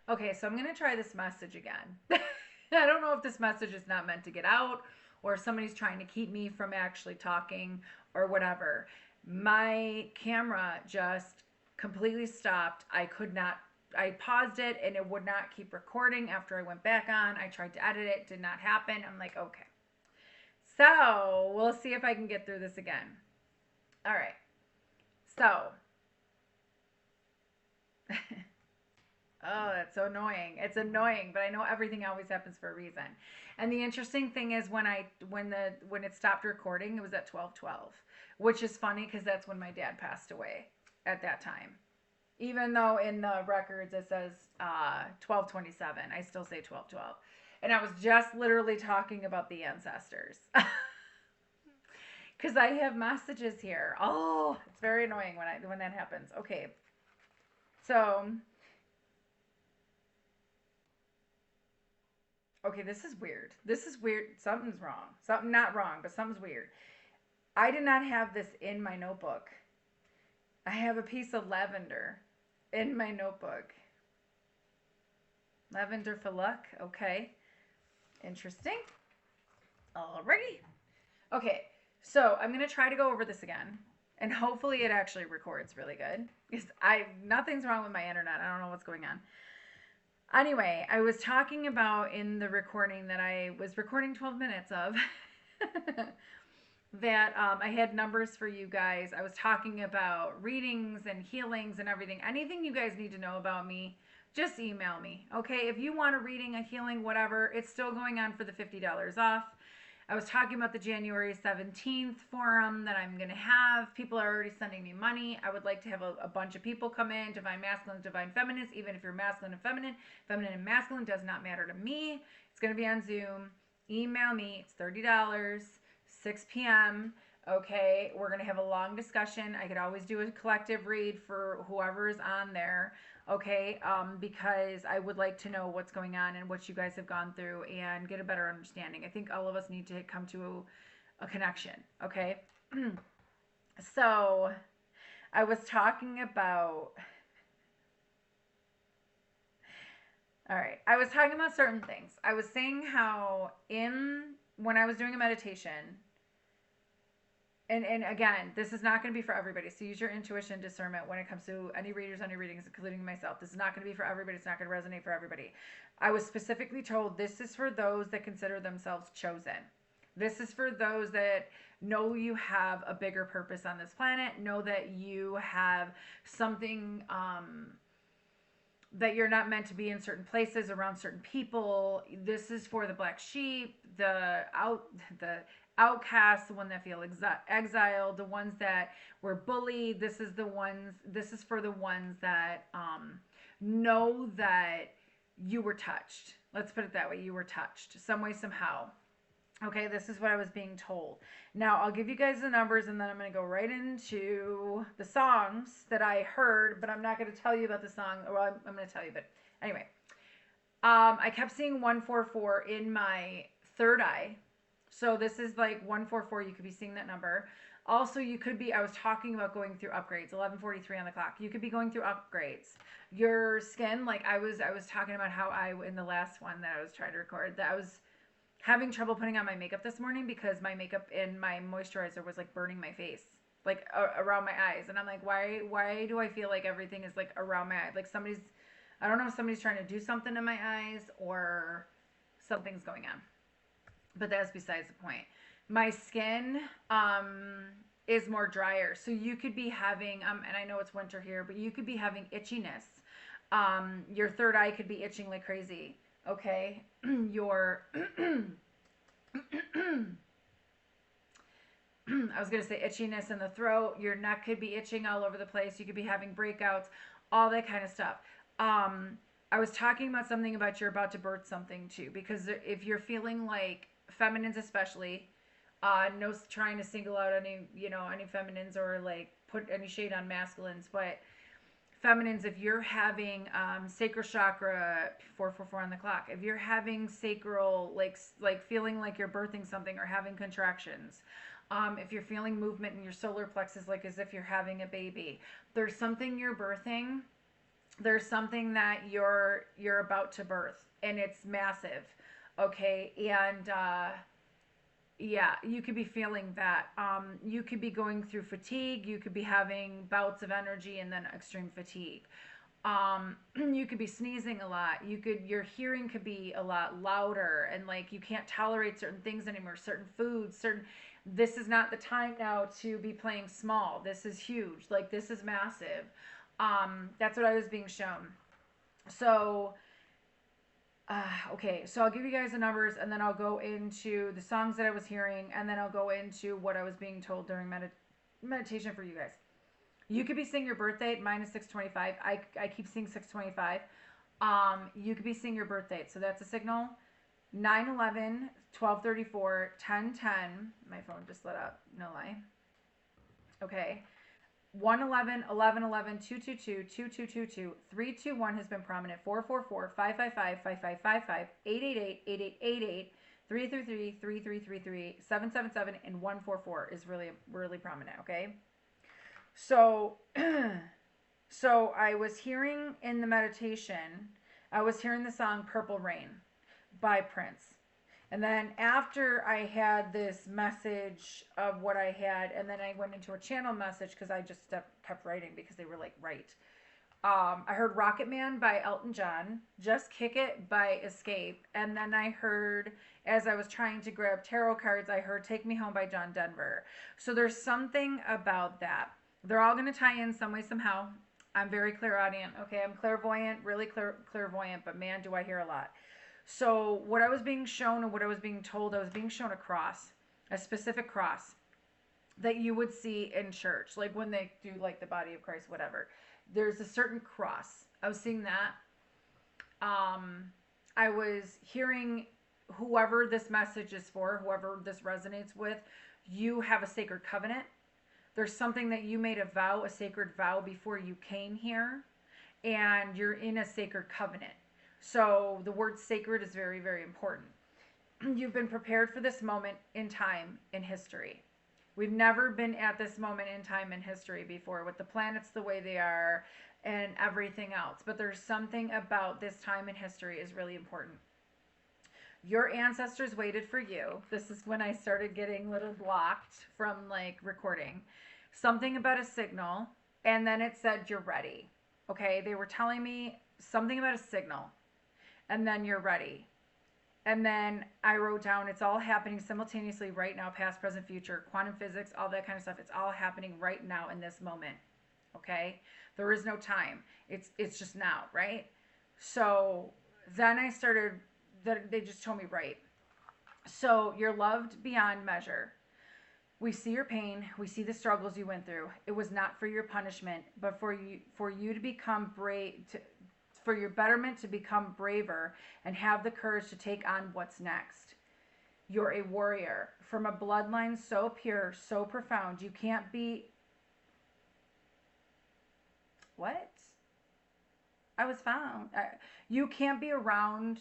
Okay, so I'm going to try this message again. I don't know if this message is not meant to get out or if somebody's trying to keep me from actually talking or whatever. My camera just completely stopped. I could not, I paused it and it would not keep recording after I went back on. I tried to edit it, did not happen. I'm like, okay. So we'll see if I can get through this again. All right. So, oh, that's so annoying. It's annoying, but I know everything always happens for a reason. And the interesting thing is when it stopped recording, it was at 12:12, which is funny because that's when my dad passed away at that time. Even though in the records it says 12:27, I still say 12:12. And I was just literally talking about the ancestors. Cuz I have messages here. Oh, it's very annoying when that happens. Okay. So, okay, this is weird. This is weird. Something's wrong. Something not wrong, but something's weird. I did not have this in my notebook. I have a piece of lavender in my notebook. Lavender for luck. Okay. Interesting. Alrighty. Okay. So I'm gonna try to go over this again. And hopefully it actually records really good. Because nothing's wrong with my internet. I don't know what's going on. Anyway, I was talking about in the recording that I was recording 12 minutes of that I had numbers for you guys. I was talking about readings and healings and everything. Anything you guys need to know about me, just email me. Okay, if you want a reading, a healing, whatever, it's still going on for the $50 off. I was talking about the January 17th forum that I'm going to have. People are already sending me money. I would like to have a bunch of people come in, divine masculine, divine feminine, even if you're masculine and feminine and masculine does not matter to me. It's going to be on Zoom. Email me. It's $30, 6 p.m. Okay, we're going to have a long discussion. I could always do a collective read for whoever is on there. Okay, because I would like to know what's going on and what you guys have gone through and get a better understanding. I think all of us need to come to a connection. Okay, so I was talking about, all right, I was talking about certain things. I was saying how when I was doing a meditation, and again, this is not going to be for everybody. So use your intuition discernment when it comes to any readers, any readings, including myself. This is not going to be for everybody. It's not going to resonate for everybody. I was specifically told this is for those that consider themselves chosen. This is for those that know you have a bigger purpose on this planet, know that you have something that you're not meant to be in certain places around certain people. This is for the black sheep, the outcasts, the one that feel exiled, the ones that were bullied. This is for the ones that know that you were touched. Let's put it that way. You were touched some way, somehow. Okay, this is what I was being told. Now, I'll give you guys the numbers and then I'm going to go right into the songs that I heard, but I'm not going to tell you about the song. Well, I'm going to tell you, but anyway. I kept seeing 144 in my third eye. So this is like 144. You could be seeing that number. Also, I was talking about going through upgrades, 11:43 on the clock. You could be going through upgrades. Your skin, like I was talking about how in the last one that I was trying to record, that I was having trouble putting on my makeup this morning because my makeup and my moisturizer was like burning my face, like around my eyes. And I'm like, why do I feel like everything is like around my eyes? Like I don't know if somebody's trying to do something to my eyes or something's going on. But that's besides the point. My skin is more drier. So you could be having, and I know it's winter here, but you could be having itchiness. Your third eye could be itching like crazy. Okay, your I was gonna say itchiness in the throat. Your neck could be itching all over the place. You could be having breakouts, all that kind of stuff. I was talking about something about you're about to birth something too, because if you're feeling like feminines, especially, no trying to single out any feminines or like put any shade on masculines, but feminines, if you're having sacral chakra 444 on the clock, if you're having sacral like feeling like you're birthing something or having contractions, if you're feeling movement in your solar plexus like as if you're having a baby, there's something you're birthing There's something that you're about to birth, and it's massive. Okay, and yeah, you could be feeling that. You could be going through fatigue. You could be having bouts of energy and then extreme fatigue. You could be sneezing a lot. Your hearing could be a lot louder, and like you can't tolerate certain things anymore, certain foods, certain. This is not the time now to be playing small. This is huge. Like this is massive. That's what I was being shown. So, okay, so I'll give you guys the numbers, and then I'll go into the songs that I was hearing, and then I'll go into what I was being told during meditation for you guys. You could be seeing your birthday minus 625. I keep seeing 625. You could be seeing your birth date. So that's a signal. 9/11, 12/34, 10/10. My phone just lit up. No lie. Okay. 1/11, 11/11, 2/22, 2/2/22, 3/21 has been prominent. 4/4/4, 5/5/5, 5/5/5/5, 8/8/8, 8/8/8/8, 3/3/3, 3/3/3/3, 7/7/7, and 1/4/4 is really, really prominent. Okay. So, so I was hearing in the meditation, I was hearing the song Purple Rain by Prince. And then after I had this message of what I had, and then I went into a channel message because I just kept writing because they were like, right. I heard Rocket Man by Elton John, Just Kick It by Escape, and then I heard, as I was trying to grab tarot cards, I heard Take Me Home by John Denver. So there's something about that. They're all going to tie in some way, somehow. I'm very clairaudient. Okay, I'm clairvoyant, really clairvoyant, but man, do I hear a lot. So what I was being shown and what I was being told, I was being shown a cross, a specific cross that you would see in church, like when they do like the body of Christ, whatever. There's a certain cross. I was seeing that. I was hearing whoever this message is for, whoever this resonates with, you have a sacred covenant. There's something that you made a vow, a sacred vow before you came here, and you're in a sacred covenant. So the word sacred is very, very important. You've been prepared for this moment in time in history. We've never been at this moment in time in history before with the planets the way they are and everything else. But there's something about this time in history is really important. Your ancestors waited for you. This is when I started getting a little blocked from like recording. Something about a signal, and then it said you're ready. Okay, they were telling me something about a signal, and then you're ready. And then I wrote down it's all happening simultaneously right now, past, present, future, quantum physics, all that kind of stuff. It's all happening right now in this moment. Okay? There is no time. It's just now, right? So then I started, they just told me right. So you're loved beyond measure. We see your pain. We see the struggles you went through. It was not for your punishment, but for you to become brave, for your betterment to become braver and have the courage to take on what's next. You're a warrior from a bloodline so pure, so profound. You can't be... What? I was found. You can't be around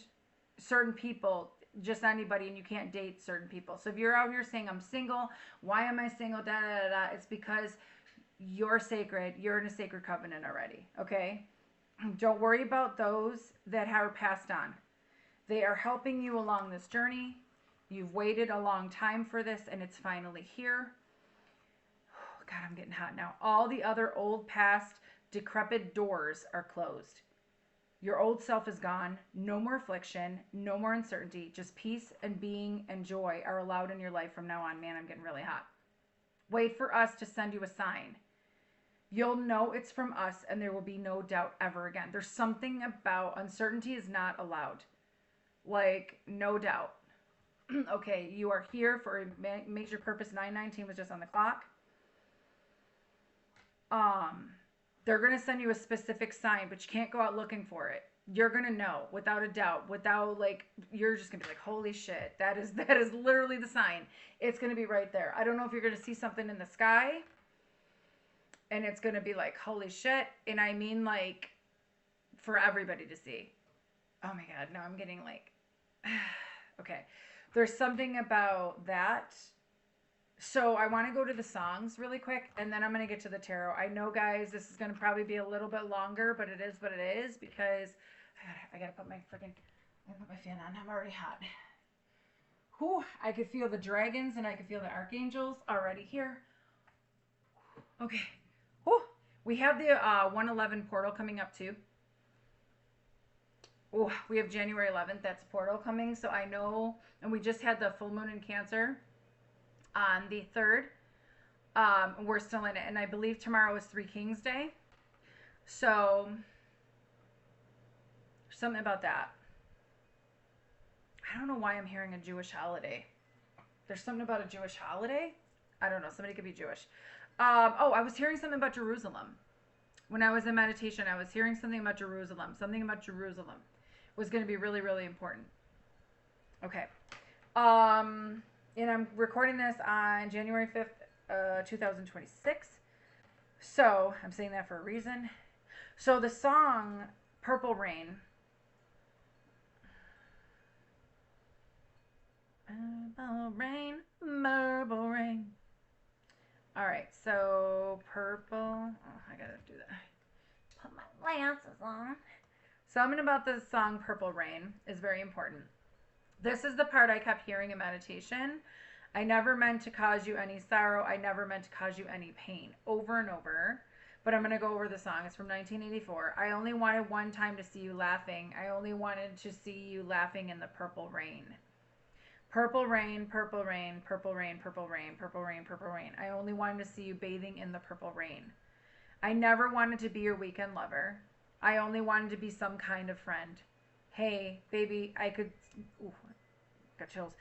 certain people, just anybody, and you can't date certain people. So if you're out here saying, I'm single, why am I single, da da da da, it's because you're sacred. You're in a sacred covenant already, okay? Don't worry about those that are passed on. They are helping you along this journey. You've waited a long time for this, and it's finally here. Oh, God, I'm getting hot now. All the other old, past, decrepit doors are closed. Your old self is gone. No more affliction. No more uncertainty. Just peace and being and joy are allowed in your life from now on. Man, I'm getting really hot. Wait for us to send you a sign. You'll know it's from us, and there will be no doubt ever again. There's something about uncertainty is not allowed. Like, no doubt. Okay, you are here for a major purpose. 9:19 was just on the clock. They're going to send you a specific sign, but you can't go out looking for it. You're going to know without a doubt, without like, you're just going to be like, holy shit, that is literally the sign. It's going to be right there. I don't know if you're going to see something in the sky and it's going to be like, holy shit. And I mean like for everybody to see. Oh my God, no, I'm getting like, okay. There's something about that. So I want to go to the songs really quick, and then I'm going to get to the tarot. I know, guys, this is going to probably be a little bit longer, but it is what it is because I got to put my freaking, I put my fan on. I'm already hot. Whew, I could feel the dragons and I could feel the archangels already here. Okay. Whew. We have the 111 portal coming up too. Oh, we have January 11th. That's portal coming. So I know, and we just had the full moon in Cancer on the 3rd. We're still in it. And I believe tomorrow is Three Kings Day. So, something about that. I don't know why I'm hearing a Jewish holiday. There's something about a Jewish holiday? I don't know. Somebody could be Jewish. I was hearing something about Jerusalem. When I was in meditation, I was hearing something about Jerusalem. Something about Jerusalem was going to be really, really important. Okay. And I'm recording this on January 5th, 2026. So, I'm saying that for a reason. So, the song Purple Rain. Purple rain, purple rain. All right, so purple. Oh, I gotta do that. Put my glasses on. Something about the song Purple Rain is very important. This is the part I kept hearing in meditation. I never meant to cause you any sorrow. I never meant to cause you any pain. Over and over. But I'm going to go over the song. It's from 1984. I only wanted one time to see you laughing. I only wanted to see you laughing in the purple rain. Purple rain, purple rain, purple rain, purple rain, purple rain, purple rain. I only wanted to see you bathing in the purple rain. I never wanted to be your weekend lover. I only wanted to be some kind of friend. Hey, baby, I could... Ooh, got chills.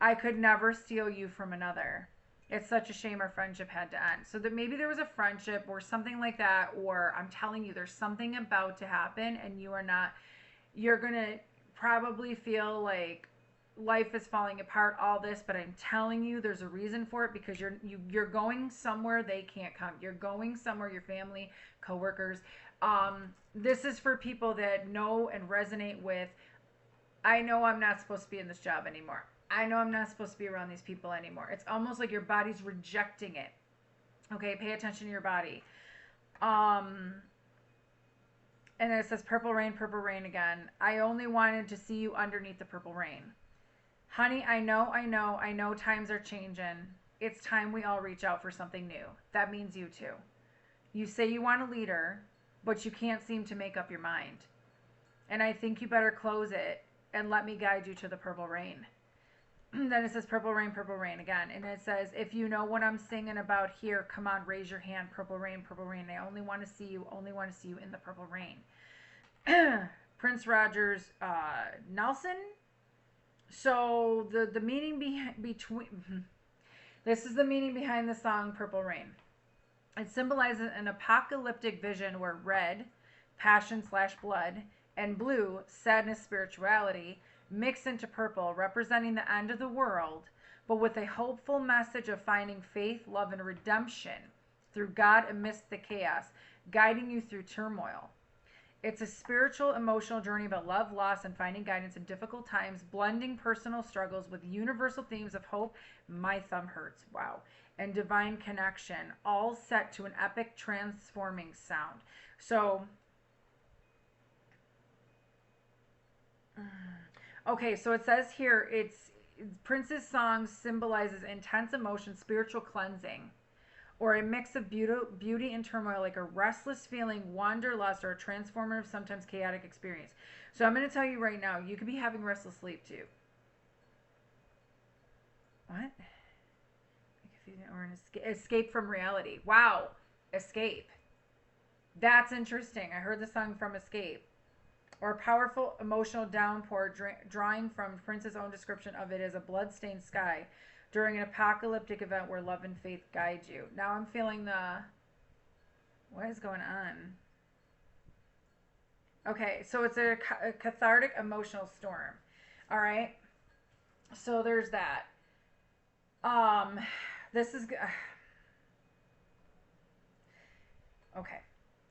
I could never steal you from another. It's such a shame our friendship had to end. So that maybe there was a friendship or something like that, or I'm telling you, there's something about to happen and you are not... You're going to probably feel like life is falling apart, all this, but I'm telling you there's a reason for it because you're going somewhere they can't come. You're going somewhere, your family, coworkers. This is for people that know and resonate with, I know I'm not supposed to be in this job anymore. I know I'm not supposed to be around these people anymore. It's almost like your body's rejecting it. Okay, pay attention to your body. And then it says purple rain again. I only wanted to see you underneath the purple rain. Honey, I know times are changing. It's time we all reach out for something new. That means you too. You say you want a leader, but you can't seem to make up your mind. And I think you better close it and let me guide you to the purple rain. Then it says purple rain again. And it says, if you know what I'm singing about here, come on, raise your hand. Purple rain. I only want to see you in the purple rain. Prince Rogers Nelson. So the meaning between this is the meaning behind the song Purple Rain. It symbolizes an apocalyptic vision where red, passion/blood, and blue, sadness, spirituality, mix into purple, representing the end of the world, but with a hopeful message of finding faith, love, and redemption through God amidst the chaos, guiding you through turmoil. It's a spiritual, emotional journey about love, loss, and finding guidance in difficult times, blending personal struggles with universal themes of hope, my thumb hurts, wow, and divine connection, all set to an epic, transforming sound. So, okay, so it says here, Prince's song symbolizes intense emotion, spiritual cleansing, or a mix of beauty and turmoil, like a restless feeling, wanderlust, or a transformative, sometimes chaotic experience. So I'm going to tell you right now, you could be having restless sleep too. What? Or an escape from reality. Wow. Escape. That's interesting. I heard the song from Escape. Or a powerful emotional downpour, drawing from Prince's own description of it as a blood-stained sky during an apocalyptic event where love and faith guide you. Now I'm feeling what is going on? Okay, so it's a cathartic emotional storm. All right, so there's that. This is okay.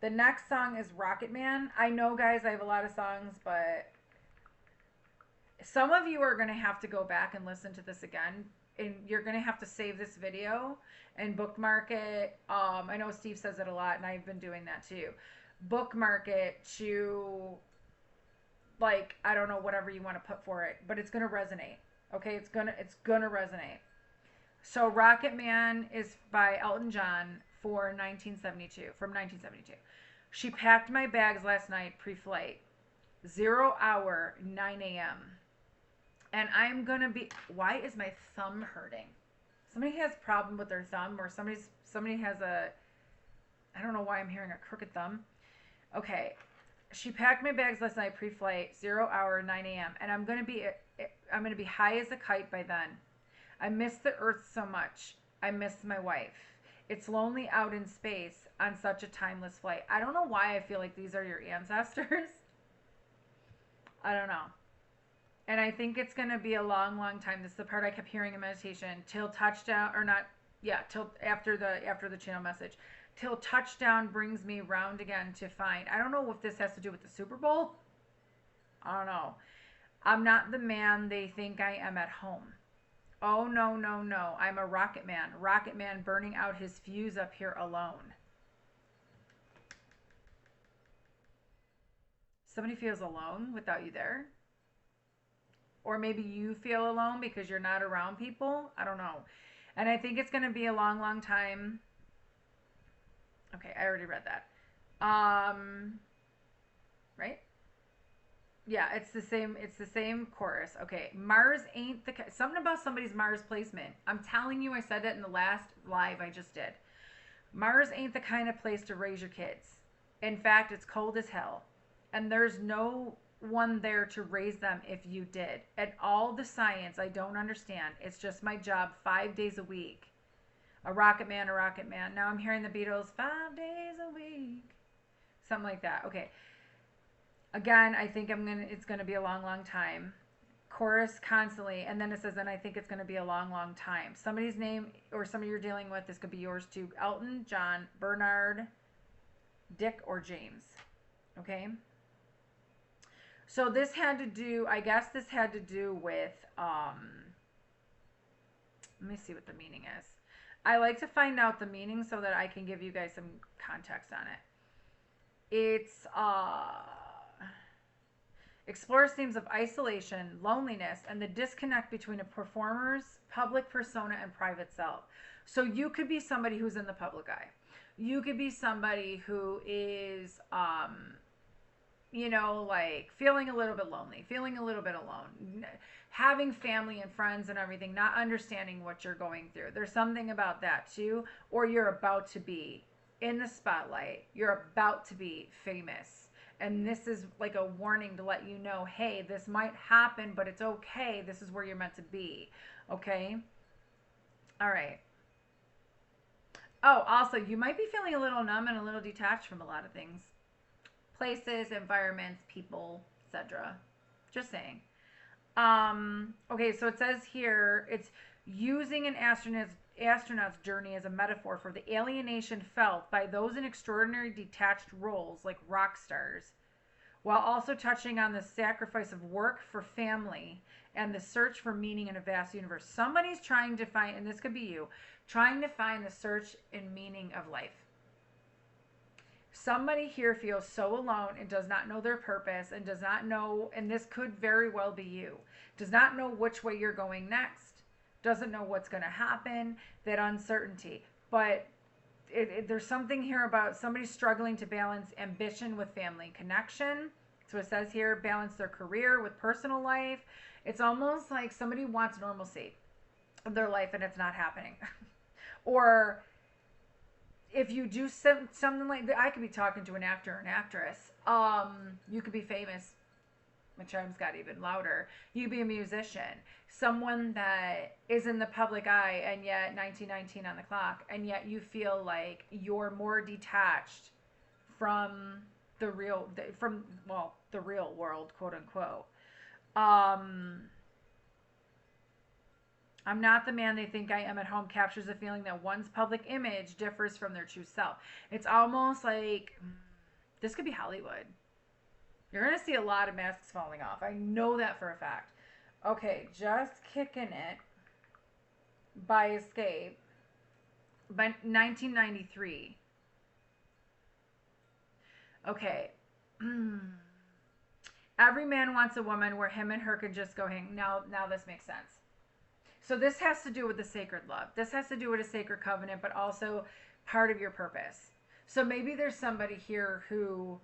The next song is Rocket Man. I know, guys, I have a lot of songs, but some of you are going to have to go back and listen to this again. and you're going to have to save this video and bookmark it. I know Steve says it a lot, and I've been doing that too. Bookmark it to, like, I don't know, whatever you want to put for it, but it's going to resonate. Okay, it's gonna resonate. So Rocket Man is by Elton John for 1972, from 1972. She packed my bags last night pre-flight. 0 hour, 9 a.m. And I'm going to be... Why is my thumb hurting? Somebody has a problem with their thumb, or somebody has a... I don't know why I'm hearing a crooked thumb. Okay. She packed my bags last night pre-flight, 0 hour, 9 a.m. And I'm going to be high as a kite by then. I miss the earth so much. I miss my wife. It's lonely out in space on such a timeless flight. I don't know why I feel like these are your ancestors. I don't know. And I think it's going to be a long, long time. This is the part I kept hearing in meditation. Till touchdown, or not, yeah, till after the channel message. Till touchdown brings me round again to find. I don't know if this has to do with the Super Bowl. I don't know. I'm not the man they think I am at home. Oh, no, no, no. I'm a rocket man. Rocket man burning out his fuse up here alone. Somebody feels alone without you there. Or maybe you feel alone because you're not around people. I don't know. And I think it's going to be a long, long time. Okay, I already read that. Right? Yeah, it's the same chorus. Okay, Mars ain't the... Something about somebody's Mars placement. I'm telling you, I said it in the last live I just did. Mars ain't the kind of place to raise your kids. In fact, it's cold as hell. And there's no one there to raise them if you did. And all the science I don't understand. It's just my job 5 days a week. A rocket man, a rocket man. Now I'm hearing the Beatles, 5 days a week. Something like that. Okay. Again, I think it's gonna be a long, long time. Chorus constantly, and then it says, and I think it's gonna be a long, long time. Somebody's name or somebody you're dealing with, this could be yours too. Elton, John, Bernard, Dick, or James. Okay. So this had to do, I guess this had to do with, let me see what the meaning is. I like to find out the meaning so that I can give you guys some context on it. It's, explores themes of isolation, loneliness, and the disconnect between a performer's public persona and private self. So you could be somebody who's in the public eye. You could be somebody who is, you know, like feeling a little bit lonely, feeling a little bit alone, having family and friends and everything, not understanding what you're going through. There's something about that too. Or you're about to be in the spotlight. You're about to be famous. And this is like a warning to let you know, hey, this might happen, but it's okay. This is where you're meant to be. Okay? All right. Oh, also, you might be feeling a little numb and a little detached from a lot of things. Places, environments, people, etc. Just saying. Okay, so it says here, it's using an astronaut's journey as a metaphor for the alienation felt by those in extraordinary detached roles like rock stars, while also touching on the sacrifice of work for family and the search for meaning in a vast universe. Somebody's trying to find, and this could be you, trying to find the search and meaning of life. Somebody here feels so alone and does not know their purpose and does not know, and this could very well be you, does not know which way you're going next, doesn't know what's going to happen, that uncertainty. But there's something here about somebody struggling to balance ambition with family connection. So it says here, balance their career with personal life. It's almost like somebody wants normalcy of their life and it's not happening. Or if you do something like that, I could be talking to an actor or an actress. You could be famous. My charms got even louder. You could be a musician. Someone that is in the public eye, and yet 1919 on the clock, and yet you feel like you're more detached from the real, the real world, quote unquote. I'm not the man they think I am at home captures the feeling that one's public image differs from their true self. It's almost like, this could be Hollywood. You're going to see a lot of masks falling off. I know that for a fact. Okay, just kicking it. by Escape by 1993. Okay. Every man wants a woman where him and her can just go hang. Now this makes sense. So this has to do with the sacred love. This has to do with a sacred covenant, but also part of your purpose. So maybe there's somebody here who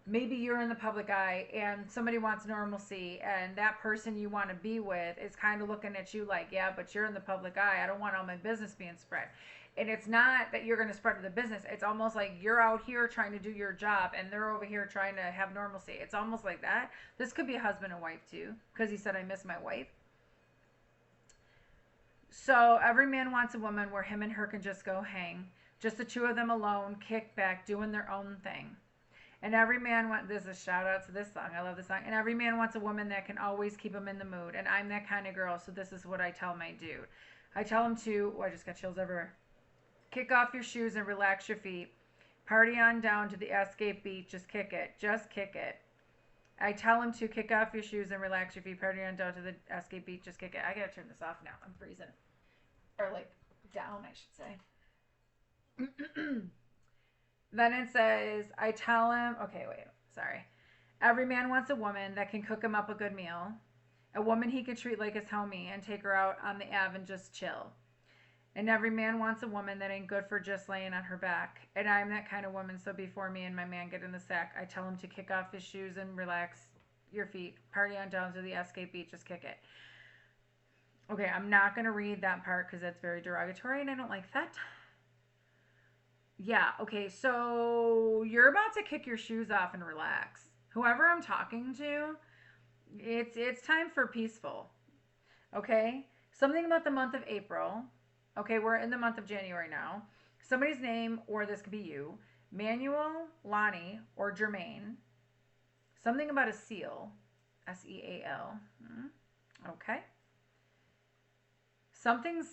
maybe you're in the public eye and somebody wants normalcy, and that person you want to be with is kind of looking at you like, yeah, but you're in the public eye. I don't want all my business being spread. And it's not that you're going to spread the business. It's almost like you're out here trying to do your job and they're over here trying to have normalcy. It's almost like that. This could be a husband and wife too, because he said, I miss my wife. So every man wants a woman where him and her can just go hang. Just the two of them alone, kick back, doing their own thing. And every man wants, this is a shout out to this song. I love this song. And every man wants a woman that can always keep him in the mood. And I'm that kind of girl, so this is what I tell my dude. I tell him to, oh, I just got chills everywhere. Kick off your shoes and relax your feet. Party on down to the Escape beat. Just kick it. Just kick it. I tell him to kick off your shoes and relax your feet. Party on down to the Escape beat. Just kick it. I gotta turn this off now. I'm freezing. Or like down, I should say. Then it says, I tell him, okay, wait, sorry. Every man wants a woman that can cook him up a good meal. A woman he can treat like his homie and take her out on the Ave and just chill. And every man wants a woman that ain't good for just laying on her back. And I'm that kind of woman, so before me and my man get in the sack, I tell him to kick off his shoes and relax your feet. Party on down to the Escape beat, just kick it. Okay, I'm not going to read that part because that's very derogatory and I don't like that. Yeah, okay, so you're about to kick your shoes off and relax. Whoever I'm talking to, it's time for peaceful. Okay? Something about the month of April. Okay, we're in the month of January now. Somebody's name, or this could be you, Manuel, Lonnie, or Jermaine. Something about a seal. S-E-A-L. Okay. Something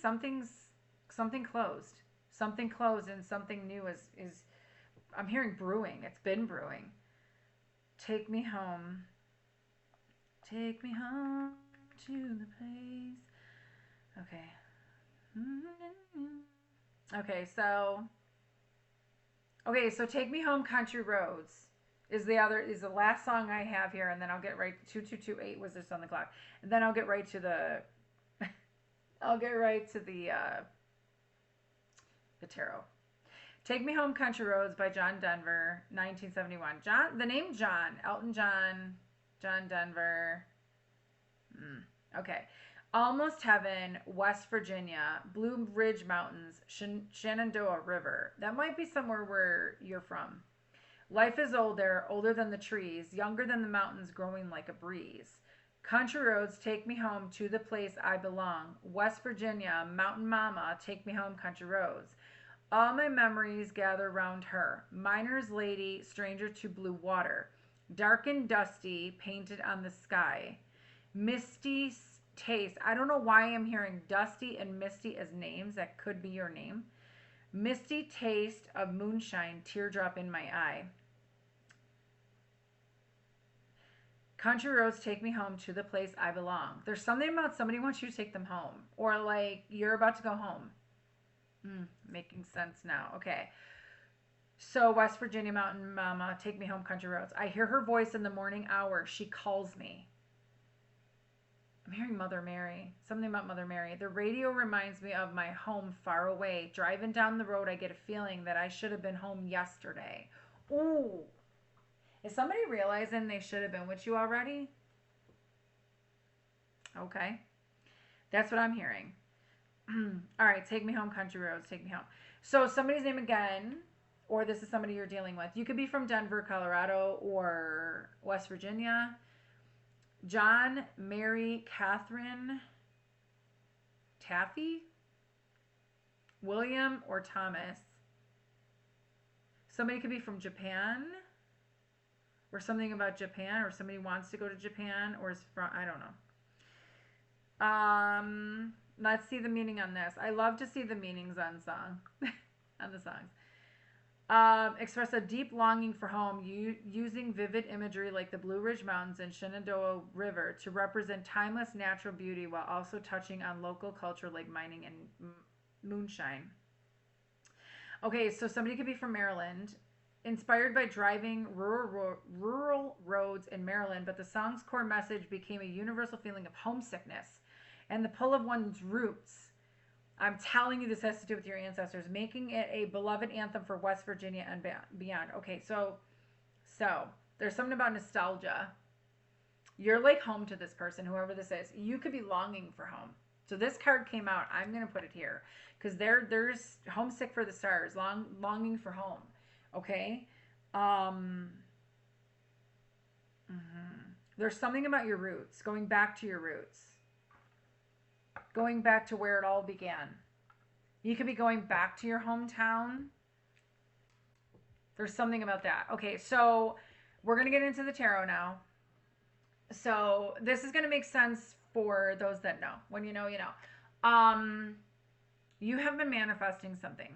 closed. Something closed and something new is I'm hearing brewing. It's been brewing. Take me home. Take me home to the place. Okay. Okay, so Take Me Home Country Roads is the last song I have here, and then I'll get right 2228 was this on the clock. And then I'll get right to the the tarot. Take Me Home Country Roads by John Denver, 1971. The name John, Elton John, John Denver. Okay. Almost Heaven, West Virginia, Blue Ridge Mountains, Shenandoah River. That might be somewhere where you're from. Life is older, older than the trees, younger than the mountains, growing like a breeze. Country roads take me home to the place I belong. West Virginia, Mountain Mama, take me home country roads. All my memories gather round her. Miner's lady, stranger to blue water. Dark and dusty, painted on the sky. Misty taste. I don't know why I'm hearing Dusty and Misty as names. That could be your name. Misty taste of moonshine, teardrop in my eye. Country roads take me home to the place I belong. There's something about somebody wants you to take them home. Or like you're about to go home. Making sense now. Okay. So West Virginia Mountain Mama, take me home country roads. I hear her voice in the morning hour. She calls me. I'm hearing Mother Mary. Something about Mother Mary. The radio reminds me of my home far away. Driving down the road, I get a feeling that I should have been home yesterday. Ooh. Is somebody realizing they should have been with you already? Okay. That's what I'm hearing. All right. Take me home, country roads. Take me home. So somebody's name again, or this is somebody you're dealing with. You could be from Denver, Colorado, or West Virginia. John, Mary, Catherine, Taffy, William, or Thomas. Somebody could be from Japan, or something about Japan, or somebody wants to go to Japan, or is from, I don't know. Let's see the meaning on this. I love to see the meanings on the songs. Express a deep longing for home, using vivid imagery like the Blue Ridge Mountains and Shenandoah River to represent timeless natural beauty while also touching on local culture like mining and moonshine. Okay, so somebody could be from Maryland, inspired by driving rural roads in Maryland, but the song's core message became a universal feeling of homesickness and the pull of one's roots. I'm telling you, this has to do with your ancestors, making it a beloved anthem for West Virginia and beyond. Okay, so there's something about nostalgia. You're like home to this person, whoever this is. You could be longing for home. So this card came out. I'm gonna put it here because there's homesick for the stars, longing for home. Okay. Um. There's something about your roots, going back to your roots, going back to where it all began. You could be going back to your hometown. There's something about that. Okay, so we're going to get into the tarot now. So this is going to make sense for those that know. When you know, you know. You have been manifesting something.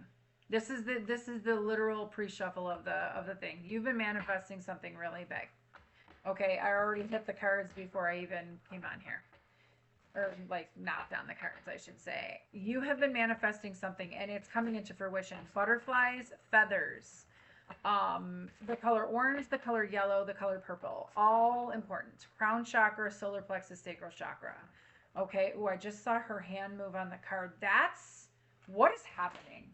This is the literal pre-shuffle of the thing. You've been manifesting something really big. Okay, I already hit the cards before I even came on here. Or like knocked on the cards, I should say. You have been manifesting something and it's coming into fruition. Butterflies, feathers, the color orange, the color yellow, the color purple, all important. Crown chakra, solar plexus, sacral chakra. Okay, oh, I just saw her hand move on the card. That's what is happening.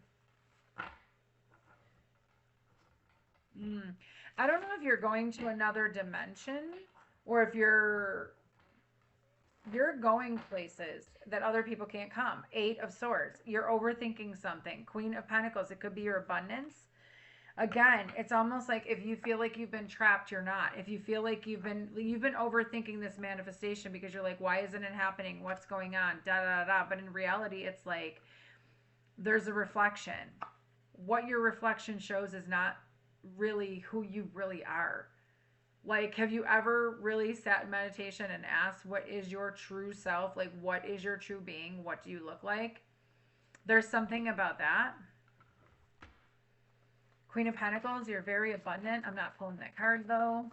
I don't know if you're going to another dimension or if you're going places that other people can't come. 8 of Swords. You're overthinking something. Queen of Pentacles. It could be your abundance. Again, it's almost like if you feel like you've been trapped, you're not. If you feel like you've been overthinking this manifestation because you're like, why isn't it happening? What's going on? Da da da. But in reality, it's like there's a reflection. What your reflection shows is not really who you really are. Like, have you ever really sat in meditation and asked, what is your true self? Like, what is your true being? What do you look like? There's something about that. Queen of Pentacles, you're very abundant. I'm not pulling that card, though.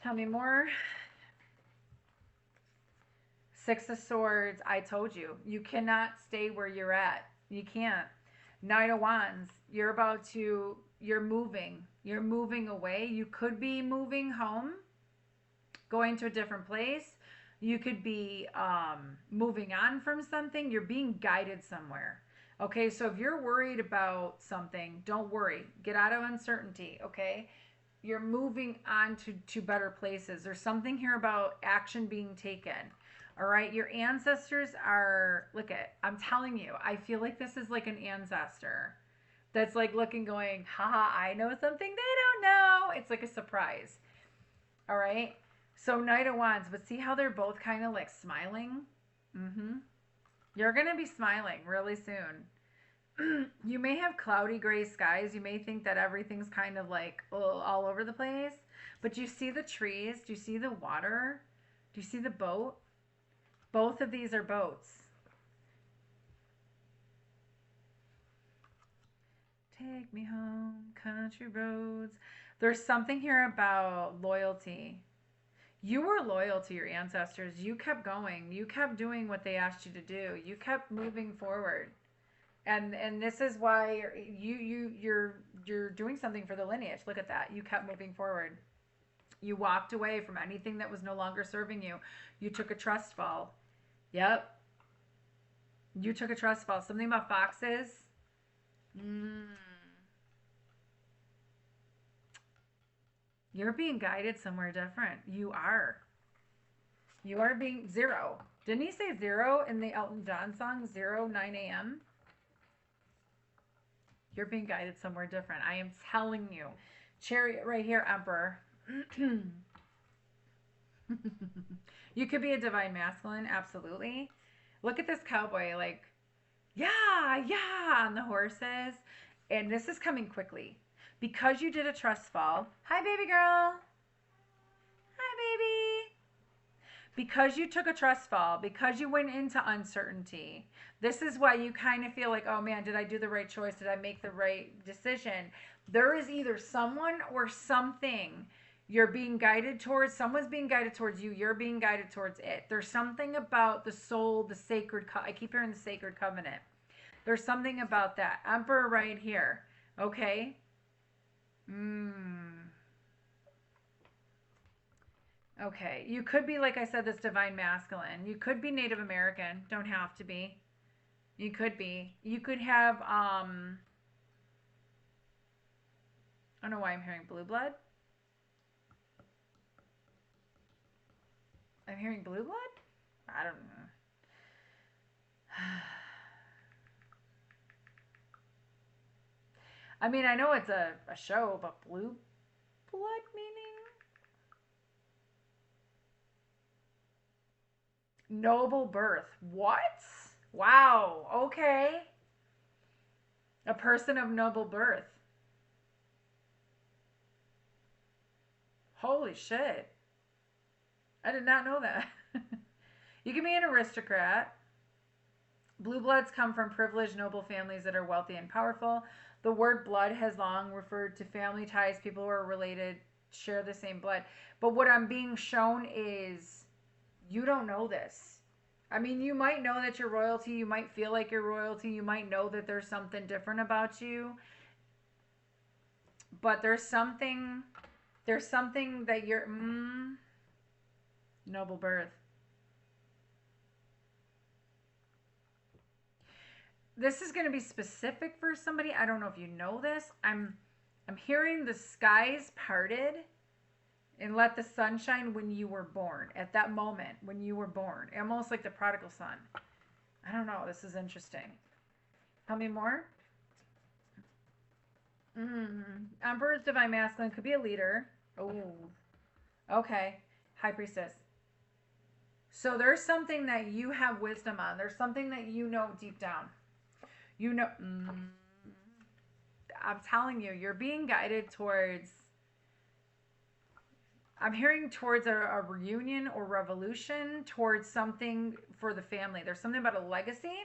Tell me more. 6 of Swords, I told you. You cannot stay where you're at. You can't. Knight of Wands, you're moving. You're moving away. You could be moving home, going to a different place. You could be moving on from something. You're being guided somewhere. Okay, so if you're worried about something, don't worry. Get out of uncertainty, okay? You're moving on to better places. There's something here about action being taken. All right, your ancestors are, look at, I'm telling you, I feel like this is like an ancestor that's like looking, going, haha, I know something they don't know. It's like a surprise. All right, so Knight of Wands, but see how they're both kind of like smiling? You're going to be smiling really soon. You may have cloudy gray skies. You may think that everything's kind of like all over the place. But do you see the trees? Do you see the water? Do you see the boat? Both of these are boats. Take me home, country roads. There's something here about loyalty. You were loyal to your ancestors. You kept going. You kept doing what they asked you to do. You kept moving forward. And this is why you're doing something for the lineage. Look at that. You kept moving forward. You walked away from anything that was no longer serving you. You took a trust fall. Yep. You took a trust fall. Something about foxes. You're being guided somewhere different. You are. You are being zero. Didn't he say zero in the Elton John song? 9 a.m.? You're being guided somewhere different. I am telling you. Chariot right here, Emperor. You could be a divine masculine, absolutely. Look at this cowboy, like, yeah, on the horses. And this is coming quickly. Because you did a trust fall. Hi, baby girl. Hi, baby. because you took a trust fall, because you went into uncertainty, this is why you kind of feel like, oh man, did I do the right choice? Did I make the right decision? There is either someone or something you're being guided towards. Someone's being guided towards you. You're being guided towards it. There's something about the soul, the sacred, I keep hearing the sacred covenant. There's something about that. Emperor right here. Okay. Okay. You could be, like I said, this divine masculine. You could be Native American. Don't have to be. You could be. You could have, I don't know why I'm hearing blue blood. I'm hearing blue blood? I don't know. I mean, I know it's a show, but blue blood meaning? Noble birth. What? Wow. Okay. A person of noble birth. Holy shit. I did not know that. You can be an aristocrat. Blue bloods come from privileged, noble families that are wealthy and powerful. The word blood has long referred to family ties, people who are related, share the same blood. But what I'm being shown is you don't know this. I mean, you might know that you're royalty. You might feel like you're royalty. You might know that there's something different about you. But there's something that you're, noble birth. This is going to be specific for somebody. I don't know if you know this. I'm hearing the skies parted and let the sun shine when you were born. At that moment when you were born, almost like the prodigal son. I don't know. This is interesting. Tell me more. Emperor's divine masculine could be a leader. Oh, okay. High priestess. So there's something that you have wisdom on. There's something that you know deep down. You know, I'm telling you, you're being guided towards, I'm hearing towards a reunion or revolution, towards something for the family. There's something about a legacy,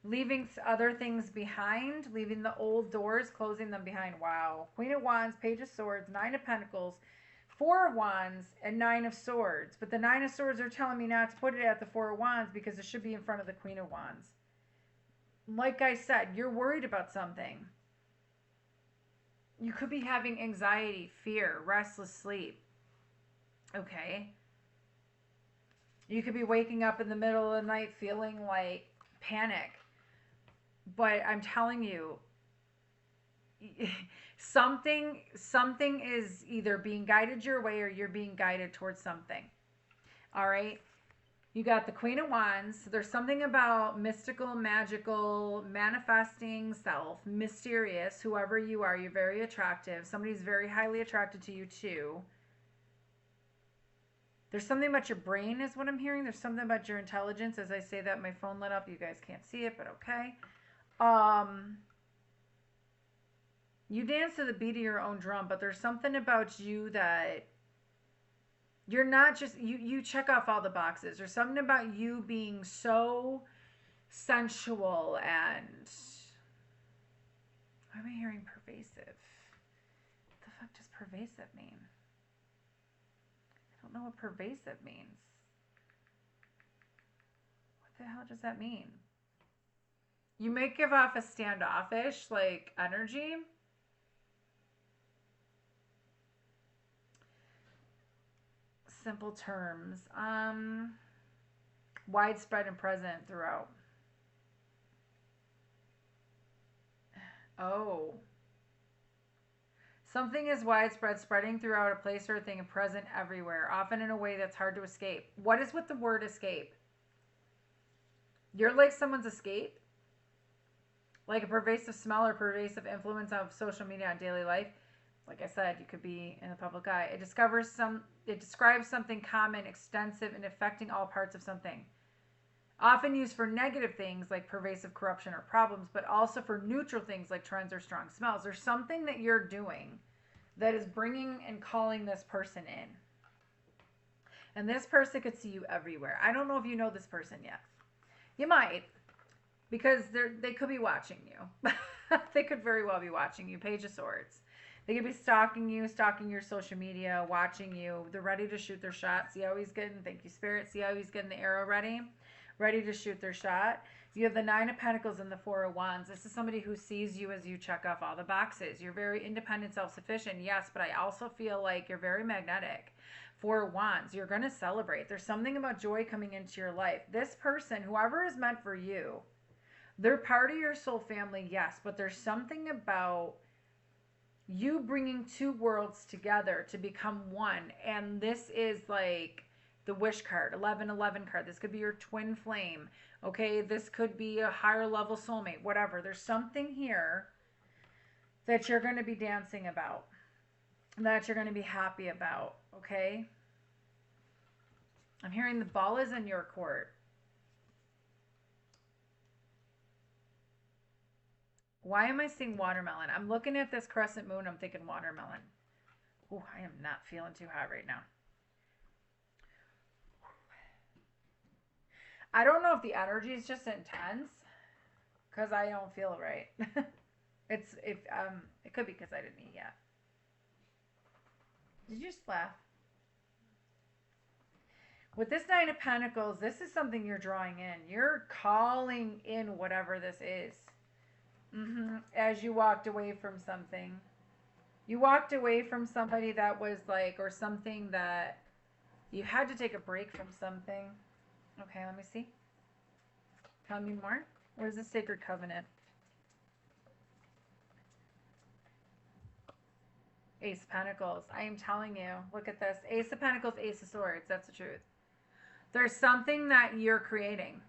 leaving other things behind, leaving the old doors, closing them behind. Wow. Queen of Wands, Page of Swords, Nine of Pentacles, Four of Wands, and Nine of Swords. But the Nine of Swords are telling me not to put it at the Four of Wands because it should be in front of the Queen of Wands. Like I said, you're worried about something. You could be having anxiety, fear, restless sleep. Okay. You could be waking up in the middle of the night feeling like panic. But I'm telling you, something is either being guided your way or you're being guided towards something. All right. You got the Queen of Wands. There's something about mystical, magical, manifesting self, mysterious, whoever you are, you're very attractive. Somebody's very highly attracted to you too. There's something about your brain is what I'm hearing. There's something about your intelligence. As I say that, my phone lit up. You guys can't see it, but okay. You dance to the beat of your own drum, but there's something about you that you're not just, you check off all the boxes. There's something about you being so sensual and, why am I hearing pervasive? What the fuck does pervasive mean? I don't know what pervasive means. What the hell does that mean? You may give off a standoffish, like, energy. Simple terms. Widespread and present throughout. Oh. Something is widespread, spreading throughout a place or a thing and present everywhere, often in a way that's hard to escape. What is with the word escape? You're like someone's escape? Like a pervasive smell or pervasive influence of social media on daily life. Like I said, you could be in the public eye. It describes something common, extensive, and affecting all parts of something. Often used for negative things like pervasive corruption or problems, but also for neutral things like trends or strong smells. There's something that you're doing that is bringing and calling this person in. And this person could see you everywhere. I don't know if you know this person yet. You might, because they could be watching you. They could very well be watching you. Page of Swords. They could be stalking you, stalking your social media, watching you. They're ready to shoot their shot. See how he's getting, thank you, Spirit. See how he's getting the arrow ready to shoot their shot. You have the Nine of Pentacles and the Four of Wands. This is somebody who sees you as you check off all the boxes. You're very independent, self-sufficient, yes, but I also feel like you're very magnetic. Four of Wands, you're going to celebrate. There's something about joy coming into your life. This person, whoever is meant for you, they're part of your soul family, yes, but there's something about you bringing two worlds together to become one. And this is like the wish card, 1111 card. This could be your twin flame. Okay, this could be a higher level soulmate, whatever. There's something here that you're going to be dancing about, that you're going to be happy about. Okay, I'm hearing the ball is in your court. Why am I seeing watermelon? I'm looking at this crescent moon. I'm thinking watermelon. Oh, I am not feeling too hot right now. I don't know if the energy is just intense because I don't feel it right. It could be because I didn't eat yet. Did you just laugh? With this Nine of Pentacles, this is something you're drawing in. You're calling in whatever this is. As you walked away from something. You walked away from somebody that was like, or something that you had to take a break from something. Okay, let me see. Tell me more. What is the Sacred Covenant? Ace of Pentacles. I am telling you. Look at this. Ace of Pentacles, Ace of Swords. That's the truth. There's something that you're creating.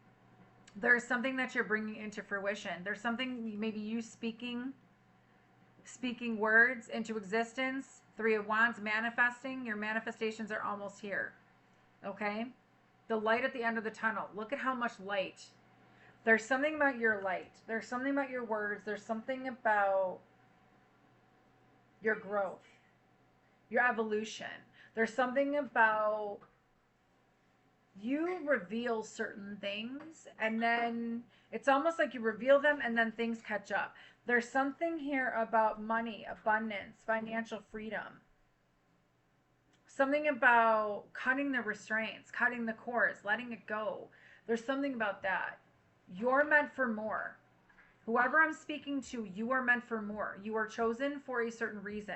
There's something that you're bringing into fruition. There's something, maybe you speaking words into existence. Three of Wands, manifesting. Your manifestations are almost here. Okay? The light at the end of the tunnel. Look at how much light. There's something about your light. There's something about your words. There's something about your growth, your evolution. There's something about you reveal certain things, and then it's almost like you reveal them and then things catch up. There's something here about money, abundance, financial freedom. Something about cutting the restraints, cutting the cords, letting it go. There's something about that. You're meant for more. Whoever I'm speaking to, you are meant for more. You are chosen for a certain reason.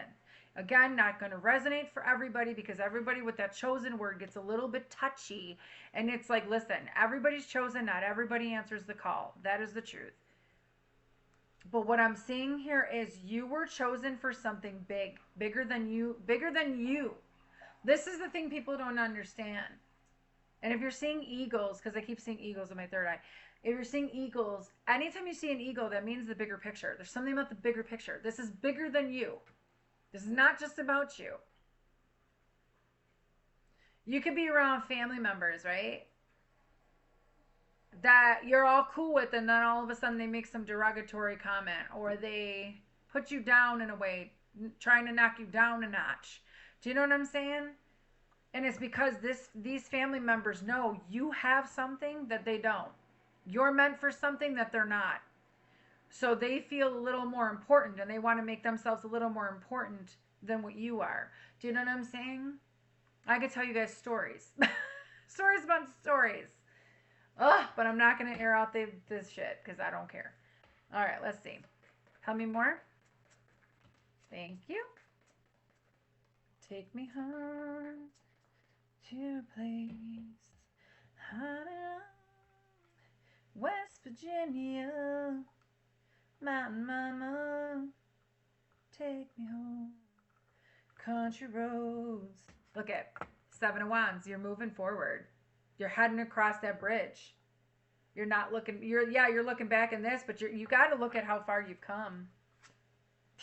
Again, not going to resonate for everybody, because everybody with that chosen word gets a little bit touchy. And it's like, listen, everybody's chosen. Not everybody answers the call. That is the truth. But what I'm seeing here is you were chosen for something big, bigger than you, bigger than you. This is the thing people don't understand. And if you're seeing eagles, because I keep seeing eagles in my third eye, if you're seeing eagles, anytime you see an eagle, that means the bigger picture. There's something about the bigger picture. This is bigger than you. This is not just about you. You could be around family members, right? That you're all cool with, and then all of a sudden they make some derogatory comment, or they put you down in a way, trying to knock you down a notch. Do you know what I'm saying? And it's because these family members know you have something that they don't. You're meant for something that they're not. So they feel a little more important, and they want to make themselves a little more important than what you are. Do you know what I'm saying? I could tell you guys stories. Stories about stories. Ugh, but I'm not going to air out this shit because I don't care. All right, let's see. Tell me more. Thank you. Take me home to a place hot in West Virginia. Mountain mama, take me home. Country roads. Look at Seven of Wands. You're moving forward. You're heading across that bridge. You're not looking. You're looking back in this, but you got to look at how far you've come.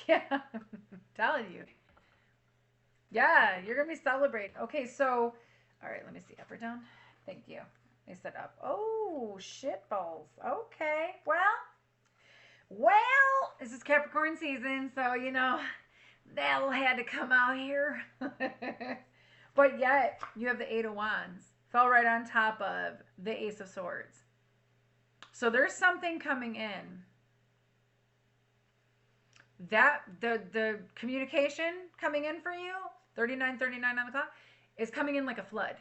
Yeah, I'm telling you. Yeah, you're gonna be celebrating. Okay, so, all right. Let me see. Up or down? Thank you. I said up. Oh, shit balls. Okay. Well, this is Capricorn season, so, you know, that'll had to come out here. But But yet, you have the Eight of Wands. Fell right on top of the Ace of Swords. So there's something coming in. That, the communication coming in for you, 3939 on the clock, is coming in like a flood.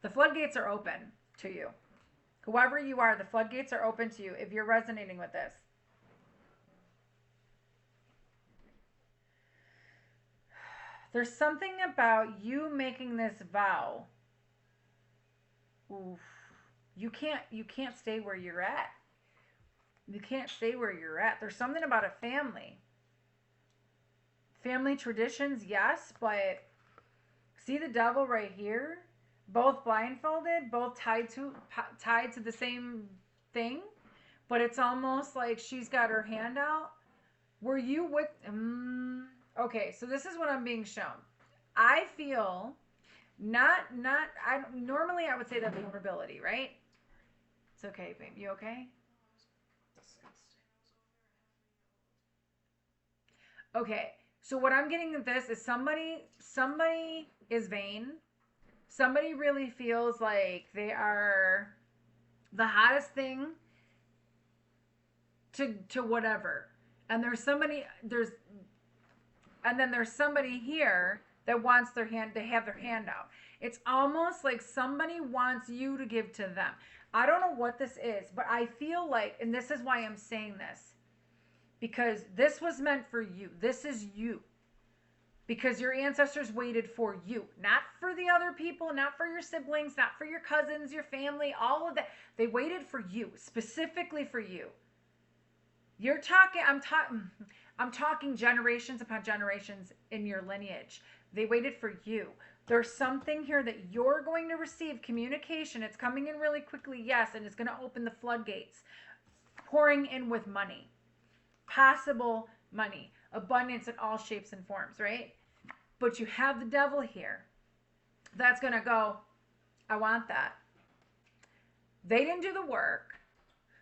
The floodgates are open to you. Whoever you are, the floodgates are open to you if you're resonating with this. There's something about you making this vow. Oof. You can't stay where you're at. You can't stay where you're at. There's something about a family. Family traditions, yes, but see the devil right here? Both blindfolded, both tied to the same thing, but it's almost like she's got her hand out. Were you with okay, so this is what I'm being shown. I feel normally I would say that vulnerability, right? It's okay, babe. You okay? Okay. So what I'm getting at this is somebody is vain. Somebody really feels like they are the hottest thing to whatever. And there's somebody here that wants their hand, they have their hand out. It's almost like somebody wants you to give to them. I don't know what this is, but I feel like, and this is why I'm saying this, because this was meant for you. This is you. Because your ancestors waited for you, not for the other people, not for your siblings, not for your cousins, your family, all of that. They waited for you, specifically for you. I'm talking generations upon generations in your lineage. They waited for you. There's something here that you're going to receive communication. It's coming in really quickly, yes, and it's going to open the floodgates, pouring in with money, possible money, abundance in all shapes and forms, right? But you have the devil here. That's going to go, I want that. They didn't do the work,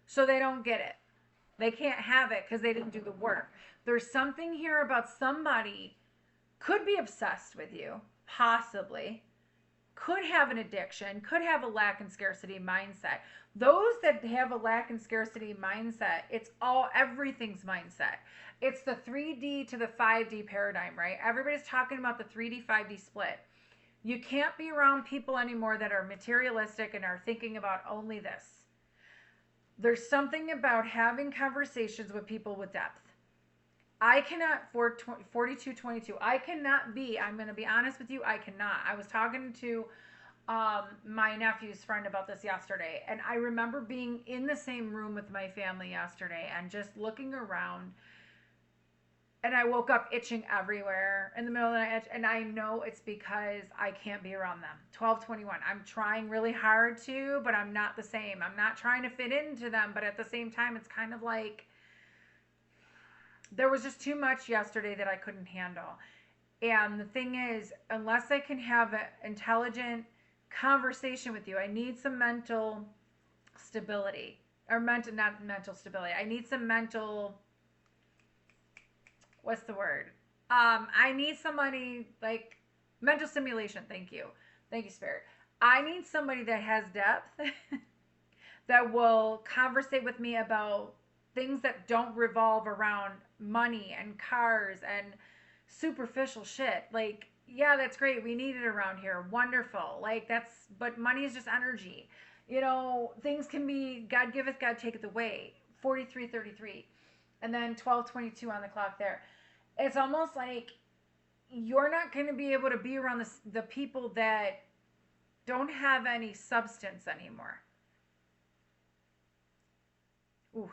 so they don't get it. They can't have it because they didn't do the work. There's something here about somebody could be obsessed with you, possibly, could have an addiction, could have a lack and scarcity mindset. Those that have a lack and scarcity mindset, it's everything's mindset. It's the 3D to the 5D paradigm, right? Everybody's talking about the 3D, 5D split. You can't be around people anymore that are materialistic and are thinking about only this. There's something about having conversations with people with depth. I cannot, for 4222, I cannot be, I'm going to be honest with you, I cannot. I was talking to my nephew's friend about this yesterday, and I remember being in the same room with my family yesterday and just looking around, and I woke up itching everywhere in the middle of the night, and I know it's because I can't be around them. 1221, I'm trying really hard to, but I'm not the same. I'm not trying to fit into them, but at the same time, it's kind of like there was just too much yesterday that I couldn't handle. And the thing is, unless I can have an intelligent conversation with you, I need some mental stability. Or not mental stability. I need some mental, what's the word? I need somebody like mental stimulation. Thank you. Thank you, Spirit. I need somebody that has depth that will conversate with me about things that don't revolve around money and cars and superficial shit. Like, yeah, that's great. We need it around here. Wonderful. Like, but money is just energy. You know, things can be God giveth, God taketh away. 4333. And then 1222 on the clock there. It's almost like you're not going to be able to be around the people that don't have any substance anymore. Ooh,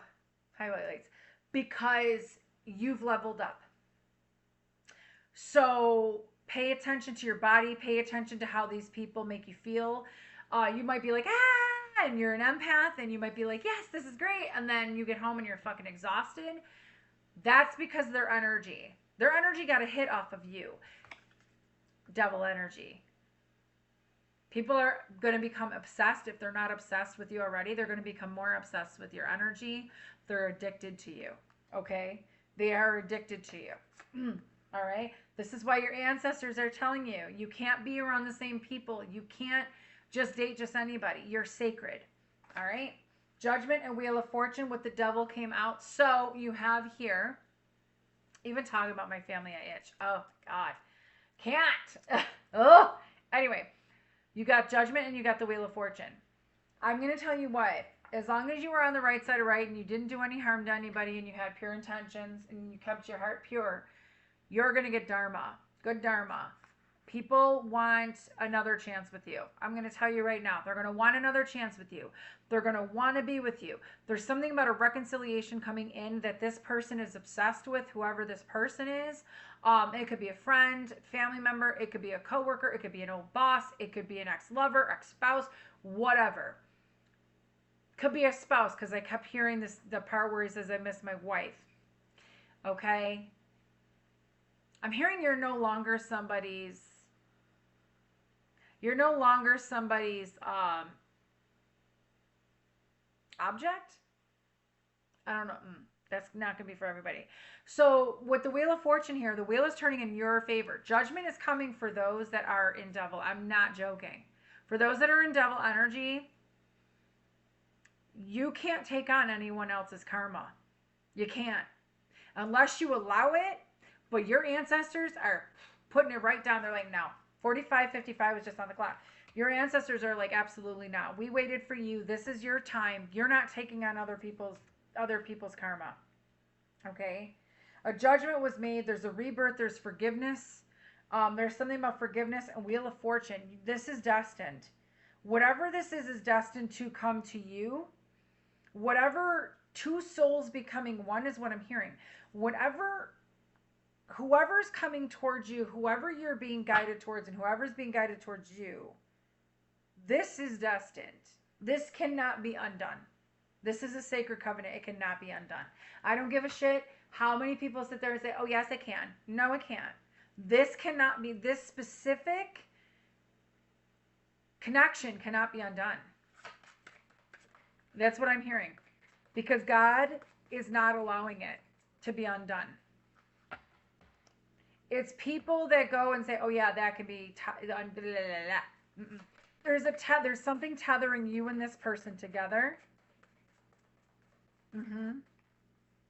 highlights. Because you've leveled up. So pay attention to your body. Pay attention to how these people make you feel. You might be like, and you're an empath, and you might be like, yes, this is great. And then you get home and you're fucking exhausted. That's because their energy got a hit off of you. Devil energy. People are going to become obsessed. If they're not obsessed with you already, they're going to become more obsessed with your energy. They're addicted to you. Okay? They are addicted to you. All right? This is why your ancestors are telling you, you can't be around the same people. You can't just date just anybody. You're sacred. All right? Judgment and Wheel of Fortune with the Devil came out. So you have here, even talking about my family, I itch. Oh, God. Can't. Oh. Anyway, you got Judgment and you got the Wheel of Fortune. I'm going to tell you what. As long as you were on the right side of right and you didn't do any harm to anybody and you had pure intentions and you kept your heart pure, you're going to get Dharma. Good Dharma. People want another chance with you. I'm going to tell you right now. They're going to want another chance with you. They're going to want to be with you. There's something about a reconciliation coming in that this person is obsessed with, whoever this person is. It could be a friend, family member. It could be a coworker. It could be an old boss. It could be an ex-lover, ex-spouse, whatever. Could be a spouse, because I kept hearing this, the part where he says, I miss my wife. Okay? I'm hearing you're no longer somebody's object. I don't know. That's not going to be for everybody. So with the Wheel of Fortune here, the wheel is turning in your favor. Judgment is coming for those that are in devil. I'm not joking. For those that are in devil energy, you can't take on anyone else's karma. You can't. Unless you allow it, but your ancestors are putting it right down. They're like, no. 45:55 was just on the clock. Your ancestors are like, absolutely not. We waited for you. This is your time. You're not taking on other people's karma. Okay? A judgment was made. There's a rebirth. There's forgiveness. There's something about forgiveness and Wheel of Fortune. This is destined. Whatever this is destined to come to you. Whatever, two souls becoming one is what I'm hearing. Whoever's coming towards you, whoever you're being guided towards, and whoever's being guided towards you, this is destined. This cannot be undone. This is a sacred covenant. It cannot be undone. I don't give a shit how many people sit there and say, oh, yes, I can. No, it can't. This cannot be, this specific connection cannot be undone. That's what I'm hearing. Because God is not allowing it to be undone. It's people that go and say, oh yeah, that can be, there's something tethering you and this person together.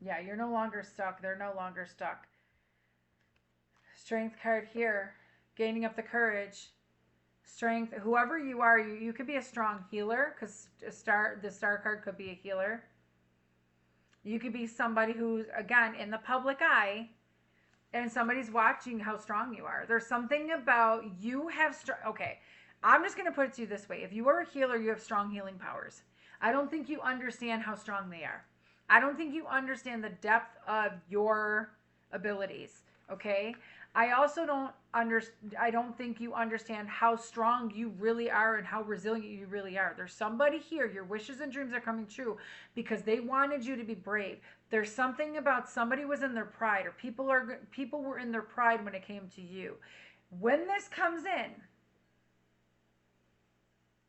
Yeah, you're no longer stuck. They're no longer stuck. Strength card here. Gaining up the courage. Strength. Whoever you are, you could be a strong healer, because the star card could be a healer. You could be somebody who's, again, in the public eye, and somebody's watching how strong you are. There's something about you have okay, I'm just going to put it to you this way. If you are a healer, you have strong healing powers. I don't think you understand how strong they are. I don't think you understand the depth of your abilities, okay? I also don't think you understand how strong you really are and how resilient you really are. There's somebody here, your wishes and dreams are coming true because they wanted you to be brave. There's something about somebody was in their pride, or people were in their pride when it came to you. When this comes in,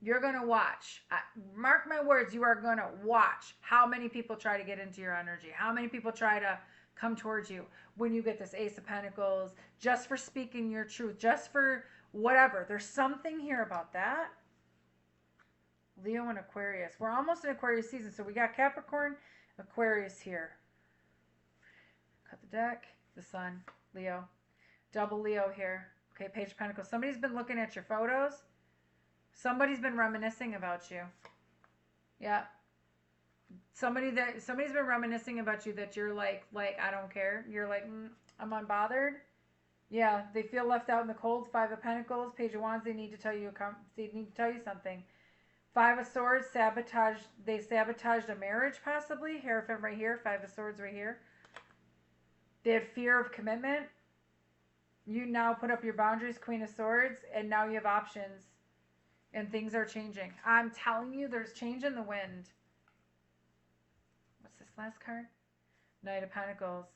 you're going to watch. Mark my words, you are going to watch how many people try to get into your energy, how many people try to come towards you when you get this Ace of Pentacles, just for speaking your truth, just for whatever. There's something here about that. Leo and Aquarius. We're almost in Aquarius season, so we got Capricorn, Aquarius here. Cut the deck. The Sun, Leo. Double Leo here. Okay, Page of Pentacles. Somebody's been looking at your photos. Somebody's been reminiscing about you. Yeah. Somebody's been reminiscing about you that you're like I don't care. You're like, I'm unbothered. Yeah, they feel left out in the cold. Five of Pentacles, Page of Wands. They need to tell you something. Five of Swords, sabotage. They sabotaged a marriage, possibly. Hierophant right here. Five of Swords right here. They had fear of commitment. You now put up your boundaries, Queen of Swords, and now you have options. And things are changing. I'm telling you, there's change in the wind. What's this last card? Knight of Pentacles.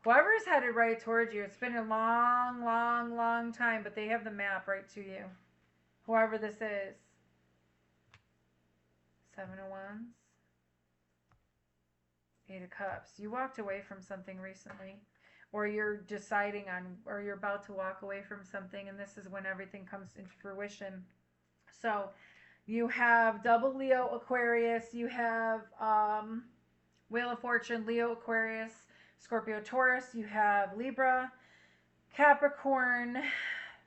Whoever is headed right towards you, it's been a long, long, long time, but they have the map right to you. Whoever this is. Seven of Wands. Eight of Cups. You walked away from something recently. or you're deciding on, or you're about to walk away from something, and this is when everything comes into fruition. So you have double Leo Aquarius, you have Wheel of Fortune, Leo Aquarius, Scorpio Taurus, you have Libra, Capricorn,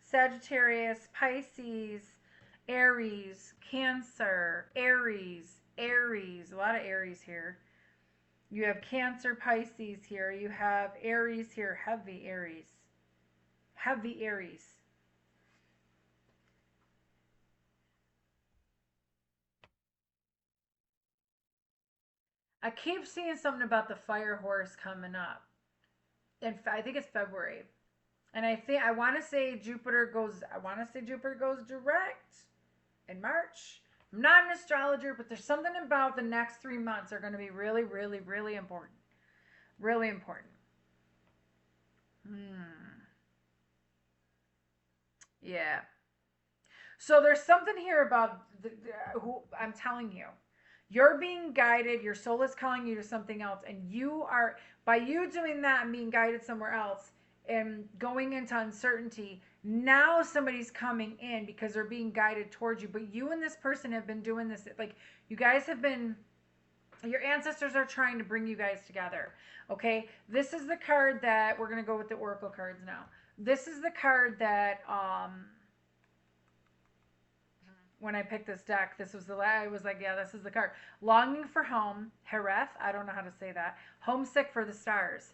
Sagittarius, Pisces, Aries, Cancer, Aries, a lot of Aries here. You have Cancer, Pisces here. You have Aries here, heavy Aries. Heavy Aries. I keep seeing something about the fire horse coming up. And I think it's February. And I want to say Jupiter goes direct in March. I'm not an astrologer, but there's something about the next 3 months are going to be really, really, really important. Really important. Yeah. So there's something here about who I'm telling you. You're being guided, your soul is calling you to something else, and you are, by you doing that and being guided somewhere else and going into uncertainty, now somebody's coming in because they're being guided towards you. But you and this person have been doing this, like, you guys have been, your ancestors are trying to bring you guys together. Okay, this is the card that we're going to go with the oracle cards now. This is the card that when I picked this deck, this was I was like, yeah, this is the card. Longing for home, Hereth, I don't know how to say that. Homesick for the stars.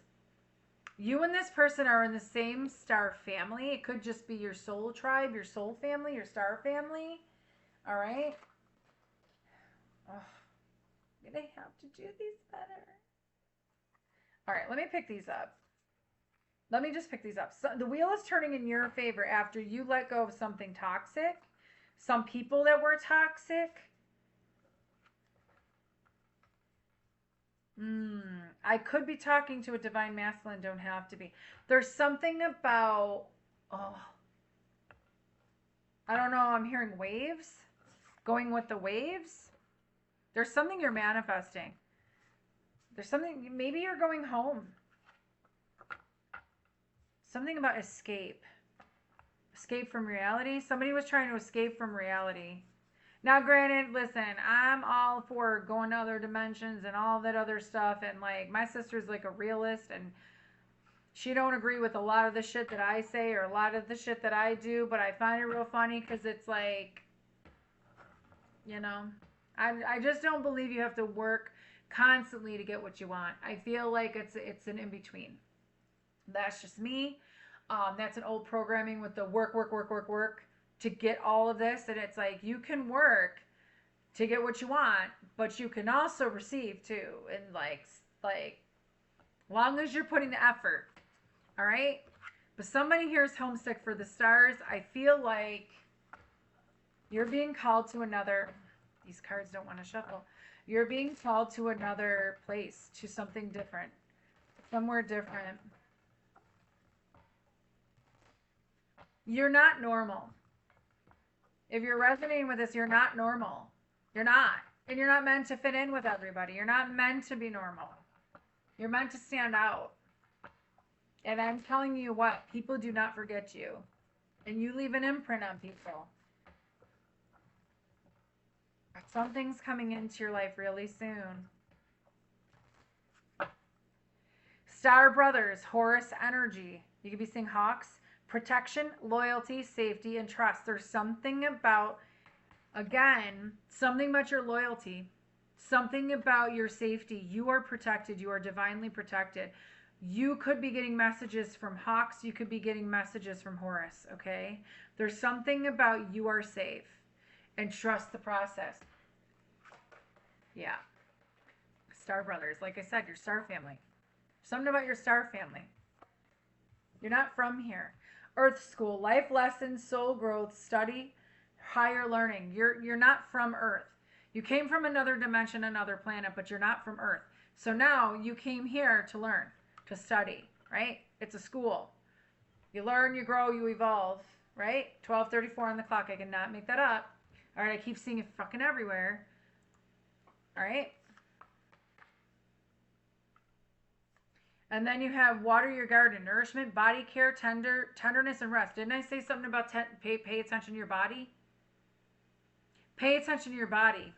You and this person are in the same star family. It could just be your soul tribe, your soul family, your star family. All right. Oh, I'm gonna have to do these better. All right, let me pick these up. Let me just pick these up. So the wheel is turning in your favor after you let go of something toxic. Some people that were toxic. I could be talking to a divine masculine, don't have to be. There's something about, oh, I don't know, I'm hearing waves. Going with the waves. There's something you're manifesting. There's something, maybe you're going home. Something about escape. Escape from reality. Somebody was trying to escape from reality. Now, granted, listen, I'm all for going to other dimensions and all that other stuff. And, like, my sister's, like, a realist. And she don't agree with a lot of the shit that I say or a lot of the shit that I do. But I find it real funny because it's like, you know, I just don't believe you have to work constantly to get what you want. I feel like it's an in-between. That's just me. That's an old programming with the work to get all of this. And it's like, you can work to get what you want, but you can also receive too. And like long as you're putting the effort. All right. But somebody here is homesick for the stars. I feel like you're being called to another, these cards don't want to shuffle. You're being called to another place, to something different, somewhere different. You're not normal. If you're resonating with this, you're not normal. You're not. And you're not meant to fit in with everybody. You're not meant to be normal. You're meant to stand out. And I'm telling you what, people do not forget you. And you leave an imprint on people. Something's coming into your life really soon. Star Brothers, Horus energy. You could be seeing hawks. Protection, loyalty, safety, and trust. There's something about, again, something about your loyalty. Something about your safety. You are protected. You are divinely protected. You could be getting messages from hawks. You could be getting messages from Horus, okay? There's something about you are safe. And trust the process. Yeah. Star Brothers. Like I said, your star family. Something about your star family. You're not from here. Earth school, life lessons, soul growth, study, higher learning. You're not from Earth. You came from another dimension, another planet, but you're not from Earth. So now you came here to learn, to study, right? It's a school. You learn, you grow, you evolve, right? 12:34 on the clock. I cannot make that up. All right, I keep seeing it fucking everywhere. All right. And then you have water your garden, nourishment, body care, tenderness, and rest. Didn't I say something about pay attention to your body? Pay attention to your body.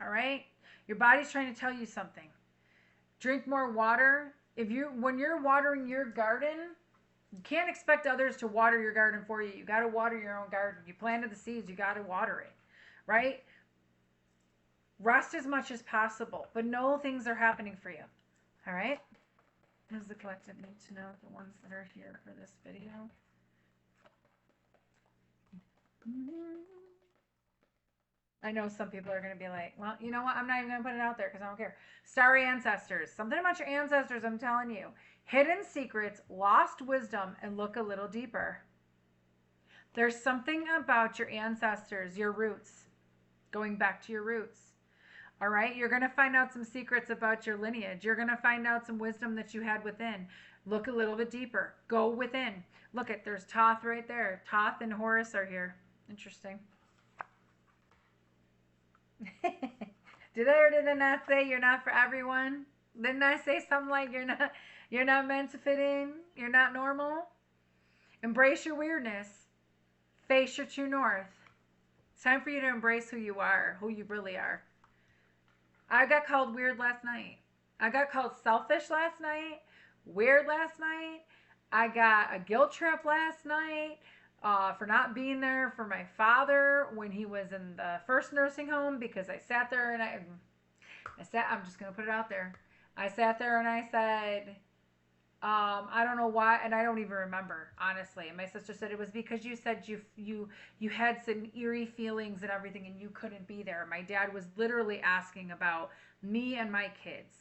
All right? Your body's trying to tell you something. Drink more water. When you're watering your garden, you can't expect others to water your garden for you. You got to water your own garden. You planted the seeds, you got to water it, right? Rest as much as possible, but know things are happening for you. All right? Does the collective need to know the ones that are here for this video? I know some people are going to be like, well, you know what? I'm not even going to put it out there because I don't care. Starry ancestors. Something about your ancestors, I'm telling you. Hidden secrets, lost wisdom, and look a little deeper. There's something about your ancestors, your roots, going back to your roots. All right? You're going to find out some secrets about your lineage. You're going to find out some wisdom that you had within. Look a little bit deeper. Go within. Look at, there's Thoth right there. Thoth and Horus are here. Interesting. Did I or did I not say you're not for everyone? Didn't I say something like you're not meant to fit in? You're not normal? Embrace your weirdness. Face your true north. It's time for you to embrace who you are, who you really are. I got called weird last night. I got called selfish last night, weird last night. I got a guilt trip last night. For not being there for my father when he was in the first nursing home because I sat there and I'm just going to put it out there. I sat there and I said, I don't know why, and I don't even remember, honestly. And my sister said it was because you said you had some eerie feelings and everything and you couldn't be there. My dad was literally asking about me and my kids.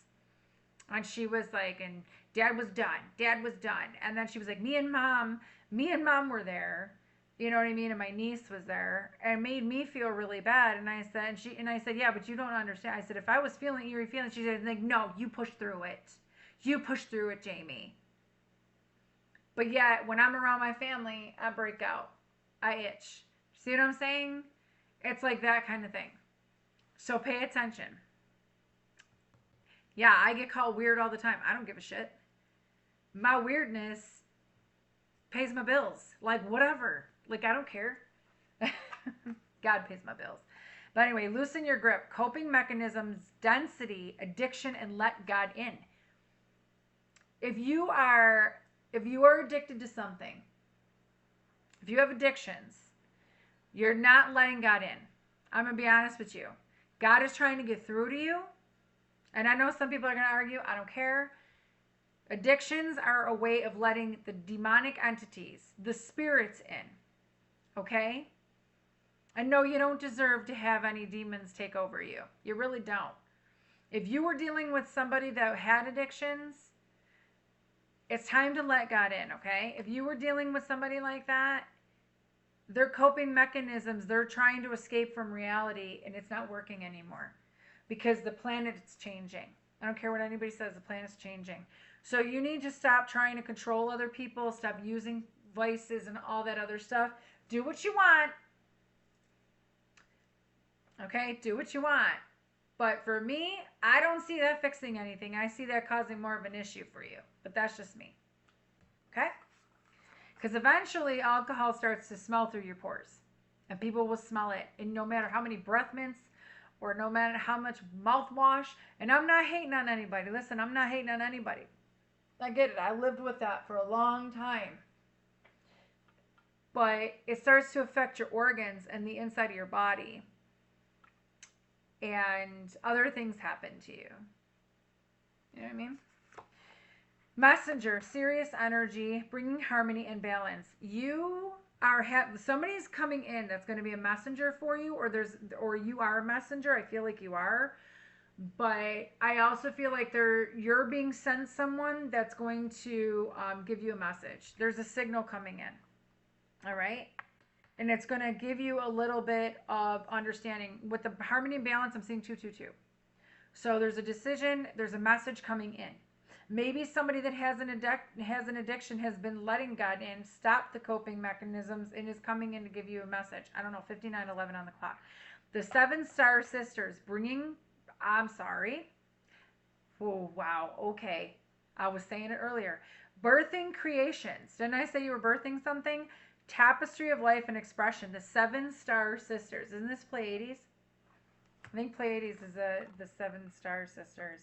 And she was like, and Dad was done. And then she was like, me and mom were there, you know what I mean? And my niece was there, and it made me feel really bad. And I said, yeah, but you don't understand. I said, if I was feeling eerie feelings, she said, like, no, you push through it. You push through it, Jamie. But yet, when I'm around my family, I break out. I itch. See what I'm saying? It's like that kind of thing. So pay attention. Yeah, I get called weird all the time. I don't give a shit. My weirdness pays my bills. Like, whatever. Like, I don't care. God pays my bills. But anyway, loosen your grip. Coping mechanisms, density, addiction, and let God in. If you are addicted to something, if you have addictions, you're not letting God in. I'm going to be honest with you. God is trying to get through to you. And I know some people are going to argue. I don't care. Addictions are a way of letting the demonic entities, the spirits in. Okay? And no, you don't deserve to have any demons take over you. You really don't. If you were dealing with somebody that had addictions, it's time to let God in, okay? If you were dealing with somebody like that, their coping mechanisms, they're trying to escape from reality, and it's not working anymore because the planet is changing. I don't care what anybody says, the planet's changing. So you need to stop trying to control other people, stop using vices and all that other stuff. Do what you want. Okay? Do what you want. But for me, I don't see that fixing anything. I see that causing more of an issue for you. But that's just me. Okay? Because eventually alcohol starts to smell through your pores. And people will smell it. And no matter how many breath mints or no matter how much mouthwash. And I'm not hating on anybody. Listen, I'm not hating on anybody. I get it. I lived with that for a long time. But it starts to affect your organs and the inside of your body. And other things happen to you. You know what I mean? Messenger, serious energy, bringing harmony and balance. You are somebody's coming in that's going to be a messenger for you, or you are a messenger. I feel like you are, but I also feel like you're being sent someone that's going to give you a message. There's a signal coming in. All right. And it's going to give you a little bit of understanding. With the harmony and balance, I'm seeing 222. So there's a decision, there's a message coming in. Maybe somebody that has an addiction has been letting God in, stop the coping mechanisms, and is coming in to give you a message. I don't know, 59:11 on the clock. The 7 Star Sisters bringing, I'm sorry. Oh, wow, okay. I was saying it earlier. Birthing creations. Didn't I say you were birthing something? Tapestry of life and expression. The 7-star sisters. Isn't this Pleiades? I think Pleiades is the 7-star sisters.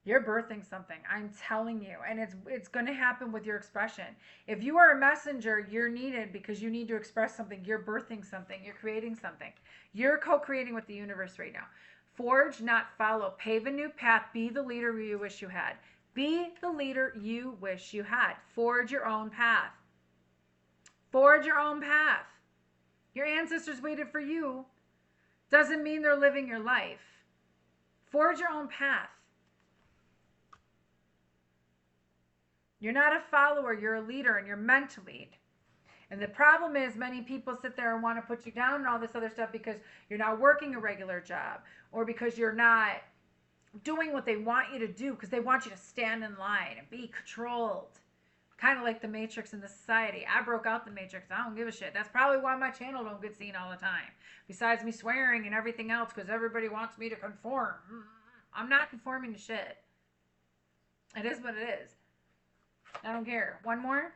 You're birthing something. I'm telling you. And it's going to happen with your expression. If you are a messenger, you're needed because you need to express something. You're birthing something. You're creating something. You're co-creating with the universe right now. Forge, not follow. Pave a new path. Be the leader you wish you had. Be the leader you wish you had. Forge your own path. Forge your own path. Your ancestors waited for you. Doesn't mean they're living your life. Forge your own path. You're not a follower, you're a leader, and you're meant to lead. And the problem is many people sit there and want to put you down and all this other stuff because you're not working a regular job or because you're not doing what they want you to do because they want you to stand in line and be controlled. Kind of like the Matrix in the society. I broke out the Matrix. I don't give a shit. That's probably why my channel don't get seen all the time. Besides me swearing and everything else because everybody wants me to conform. I'm not conforming to shit. It is what it is. I don't care. One more?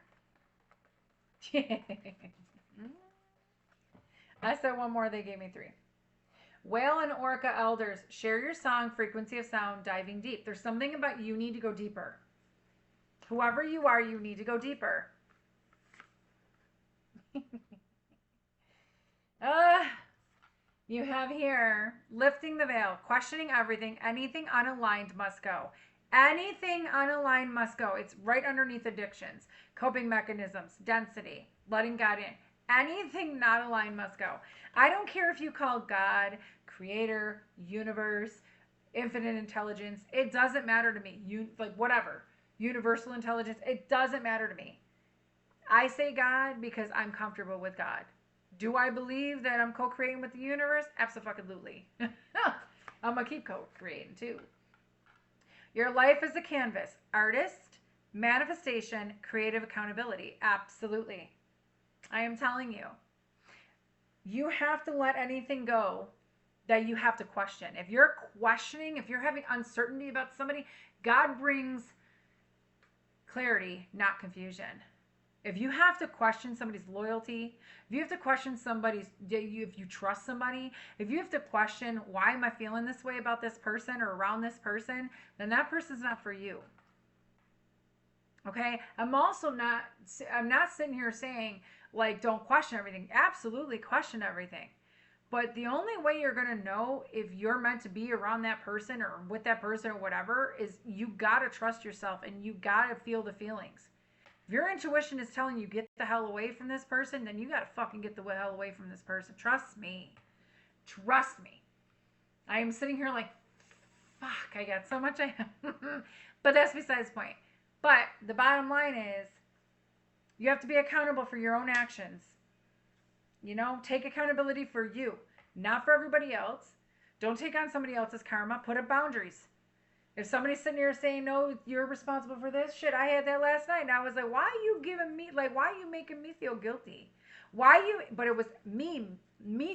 I said one more. They gave me 3. Whale and Orca elders, share your song, frequency of sound, diving deep. There's something about you need to go deeper. Whoever you are, you need to go deeper. You have here, lifting the veil, questioning everything, anything unaligned must go. Anything unaligned must go. It's right underneath addictions, coping mechanisms, density, letting God in. Anything not aligned must go. I don't care if you call God, creator, universe, infinite intelligence. It doesn't matter to me. Like whatever. Universal intelligence. It doesn't matter to me. I say God because I'm comfortable with God. Do I believe that I'm co-creating with the universe? Absolutely. I'm going to keep co-creating too. Your life is a canvas. Artist, manifestation, creative accountability. Absolutely. I am telling you. You have to let anything go that you have to question. If you're questioning, if you're having uncertainty about somebody, God brings clarity, not confusion. If you have to question somebody's loyalty, if you have to question somebody's, if you trust somebody, if you have to question why am I feeling this way about this person or around this person, then that person's not for you. Okay? I'm not sitting here saying like don't question everything. Absolutely question everything. But the only way you're going to know if you're meant to be around that person or with that person or whatever is you got to trust yourself and you got to feel the feelings. If your intuition is telling you get the hell away from this person, then you got to fucking get the hell away from this person. Trust me. Trust me. I am sitting here like, fuck, I got so much I have. But that's besides the point. But the bottom line is you have to be accountable for your own actions. You know, take accountability for you, not for everybody else. Don't take on somebody else's karma. Put up boundaries. If somebody's sitting here saying, no, you're responsible for this, shit, I had that last night. And I was like, why are you giving me, like, why are you making me feel guilty? But it was me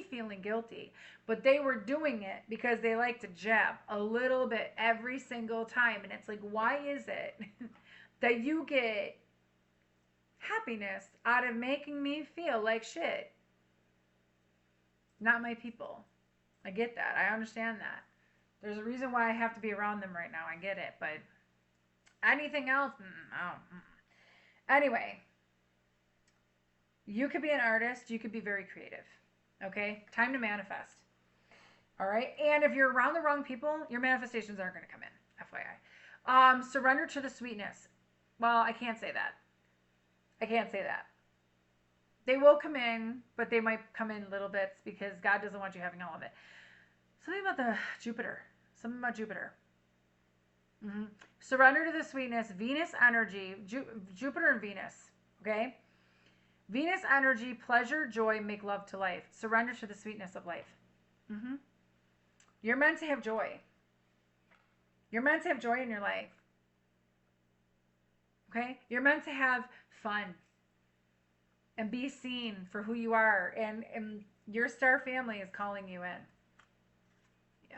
feeling guilty. But they were doing it because they like to jab a little bit every single time. And it's like, why is it that you get happiness out of making me feel like shit? Not my people. I get that. I understand that. There's a reason why I have to be around them right now. I get it. But anything else? Anyway, you could be an artist. You could be very creative. Okay? Time to manifest. All right? And if you're around the wrong people, your manifestations aren't going to come in. FYI. Surrender to the sweetness. Well, I can't say that. I can't say that. They will come in, but they might come in little bits because God doesn't want you having all of it. Something about Jupiter. Surrender to the sweetness. Venus energy. Jupiter and Venus. Okay? Venus energy, pleasure, joy, make love to life. Surrender to the sweetness of life. You're meant to have joy. You're meant to have joy in your life. Okay? You're meant to have fun. And be seen for who you are. And your star family is calling you in. Yeah.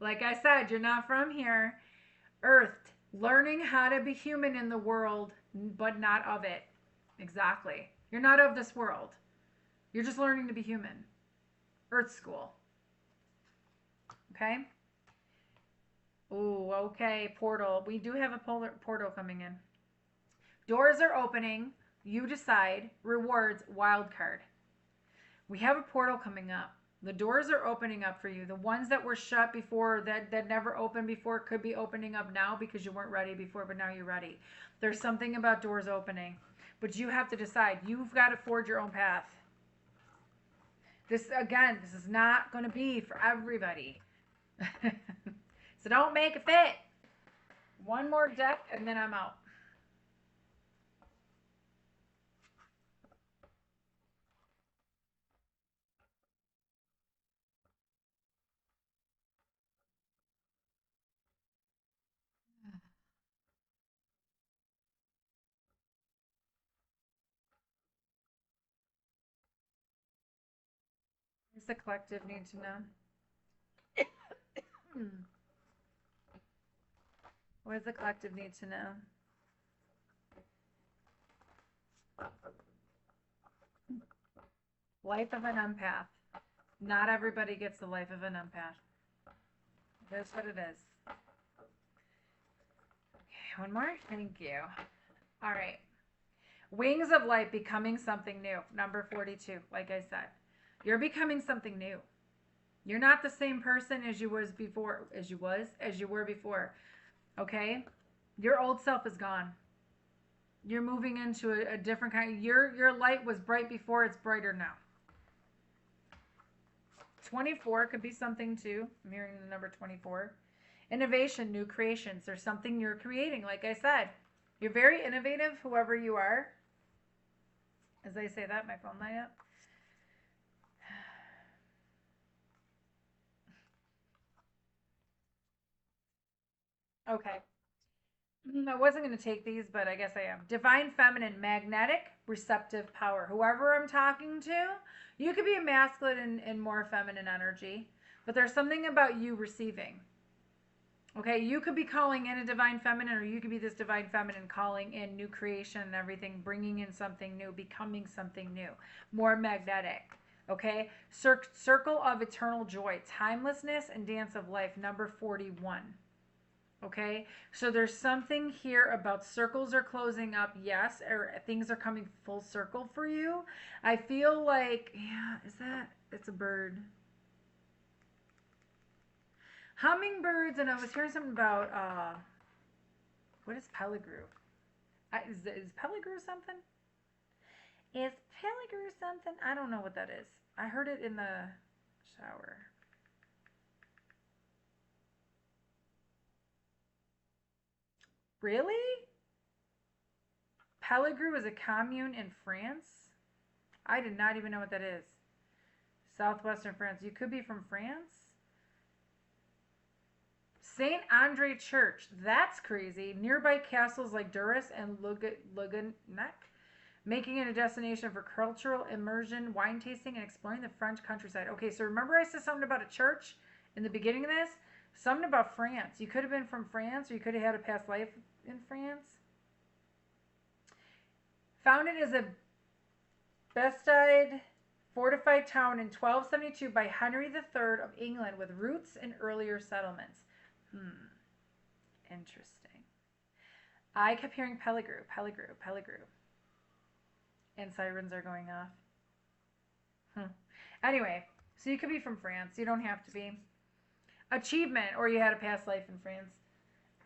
Like I said, you're not from here. Earthed, learning how to be human in the world, but not of it. Exactly. You're not of this world. You're just learning to be human. Earth school. Okay? Ooh, okay. Portal. We do have a portal coming in. Doors are opening. You decide. Rewards, wild card. We have a portal coming up. The doors are opening up for you. The ones that were shut before, that never opened before, could be opening up now because you weren't ready before, but now you're ready. There's something about doors opening, but you have to decide. You've got to forge your own path. This, again, this is not going to be for everybody. So don't make it fit. One more deck and then I'm out. What does the collective need to know? What does the collective need to know? Life of an empath. Not everybody gets the life of an empath. That's what it is. Okay, one more. Thank you. All right. Wings of Light, becoming something new. Number 42. Like I said, you're becoming something new. You're not the same person as you were before. Okay? Your old self is gone. You're moving into a different kind. Your light was bright before, it's brighter now. 24 could be something too. I'm hearing the number 24. Innovation, new creations. There's something you're creating. Like I said, you're very innovative, whoever you are. As I say that, my phone light up. Okay. I wasn't going to take these, but I guess I am. Divine feminine, magnetic, receptive power. Whoever I'm talking to, you could be a masculine and more feminine energy, but there's something about you receiving. Okay, you could be calling in a divine feminine, or you could be this divine feminine calling in new creation and everything, bringing in something new, becoming something new, more magnetic. Okay, circle of eternal joy, timelessness and dance of life, number 41. Okay, so there's something here about circles are closing up, yes, or things are coming full circle for you. I feel like, yeah, it's a bird. Hummingbirds, and I was hearing something about, what is Peligrew? Is Peligrew something? Is Peligrew something? I don't know what that is. I heard it in the shower. Really? Peligrew is a commune in France? I did not even know what that is. Southwestern France. You could be from France? St. Andre Church. That's crazy. Nearby castles like Duras and Luganek, making it a destination for cultural immersion, wine tasting, and exploring the French countryside. Okay, so remember I said something about a church in the beginning of this? Something about France. You could have been from France, or you could have had a past life in France. Founded as a Bastide fortified town in 1272 by Henry III of England with roots in earlier settlements. Interesting. I kept hearing Peligrew, Peligrew, Peligrew. And sirens are going off. Anyway, so you could be from France. You don't have to be. Achievement, or you had a past life in France.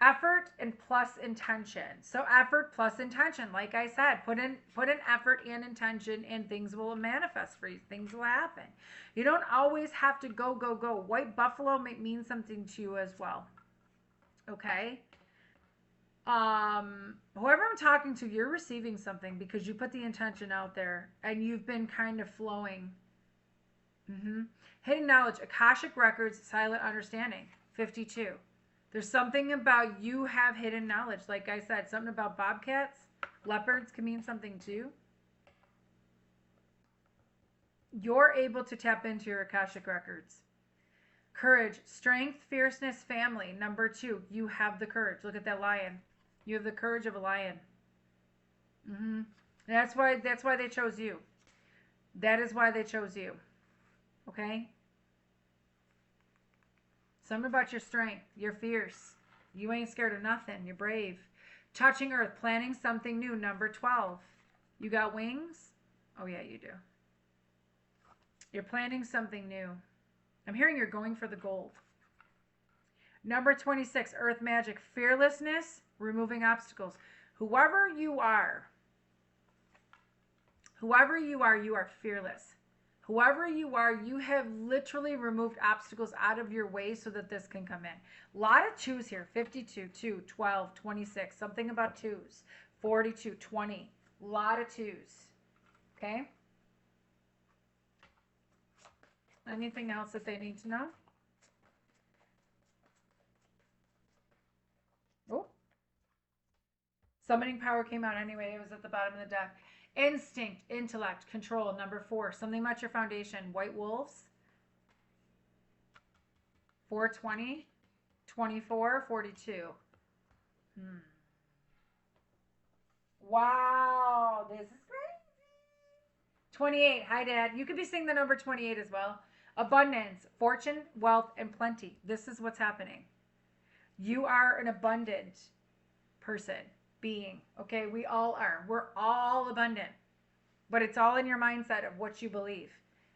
Effort and plus intention. So effort plus intention. Like I said, put in effort and intention, and things will manifest for you. Things will happen. You don't always have to go, go, go. White buffalo may mean something to you as well. Okay? Whoever I'm talking to, you're receiving something because you put the intention out there and you've been kind of flowing. Hidden knowledge, Akashic records, silent understanding, 52. There's something about you have hidden knowledge. Like I said, something about bobcats, leopards can mean something too. You're able to tap into your Akashic records. Courage, strength, fierceness, family. Number 2, you have the courage. Look at that lion. You have the courage of a lion. That's why they chose you. That is why they chose you. Okay? Something about your strength. You're fierce. You ain't scared of nothing. You're brave. Touching earth, planning something new. Number 12. You got wings? Oh yeah, you do. You're planning something new. I'm hearing you're going for the gold. Number 26, earth magic, fearlessness, removing obstacles. Whoever you are, you are fearless. Whoever you are, you have literally removed obstacles out of your way so that this can come in. A lot of 2s here. 52, 2, 12, 26. Something about 2s. 42, 20. A lot of 2s. Okay? Anything else that they need to know? Oh. Summoning power came out anyway. It was at the bottom of the deck. Instinct, intellect, control. Number 4. Something about your foundation. White wolves. 420. 24. 42. Wow. This is crazy. 28. Hi, Dad. You could be seeing the number 28 as well. Abundance, fortune, wealth, and plenty. This is what's happening. You are an abundant person, being. Okay, we all are. We're all abundant. But it's all in your mindset of what you believe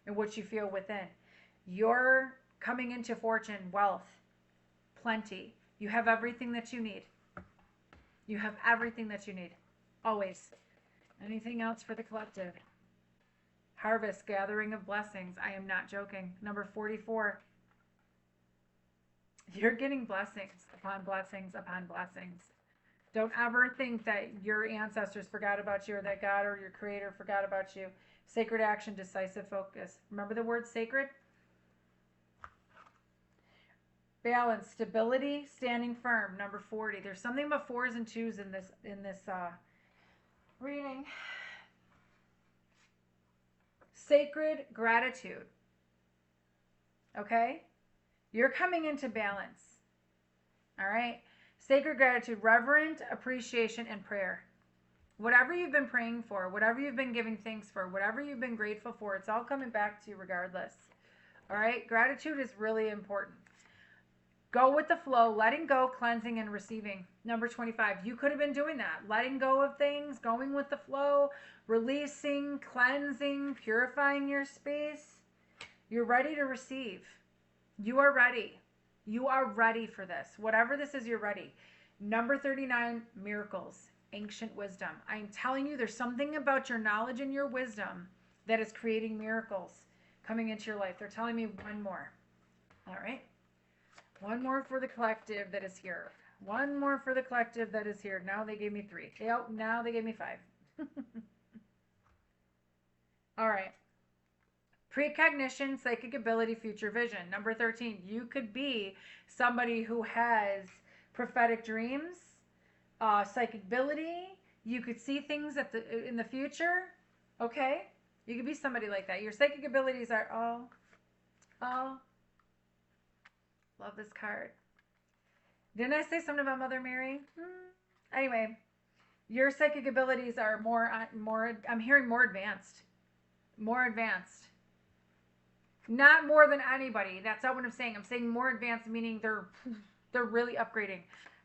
and what you feel within. You're coming into fortune, wealth, plenty. You have everything that you need. You have everything that you need. Always. Anything else for the collective? Harvest, gathering of blessings. I am not joking. Number 44. You're getting blessings upon blessings upon blessings. Don't ever think that your ancestors forgot about you or that God or your creator forgot about you. Sacred action, decisive focus. Remember the word sacred? Balance, stability, standing firm. Number 40. There's something about 4s and 2s in this reading. Sacred gratitude. Okay? You're coming into balance. All right? Sacred gratitude, reverent appreciation, and prayer. Whatever you've been praying for, whatever you've been giving thanks for, whatever you've been grateful for, it's all coming back to you regardless. All right? Gratitude is really important. Go with the flow, letting go, cleansing, and receiving. Number 25, you could have been doing that. Letting go of things, going with the flow, releasing, cleansing, purifying your space. You're ready to receive. You are ready. You are ready for this. Whatever this is, you're ready. Number 39, miracles, ancient wisdom. I'm telling you, there's something about your knowledge and your wisdom that is creating miracles coming into your life. They're telling me one more. All right. One more for the collective that is here. One more for the collective that is here. Now they gave me 3. Yep, now they gave me 5. All right. Precognition, psychic ability, future vision. Number 13, you could be somebody who has prophetic dreams, psychic ability. You could see things in the future. Okay? You could be somebody like that. Your psychic abilities are, love this card. Didn't I say something about Mother Mary? Anyway, your psychic abilities are more, I'm hearing more advanced. More advanced. Not more than anybody. That's not what I'm saying. I'm saying more advanced, meaning they're really upgrading.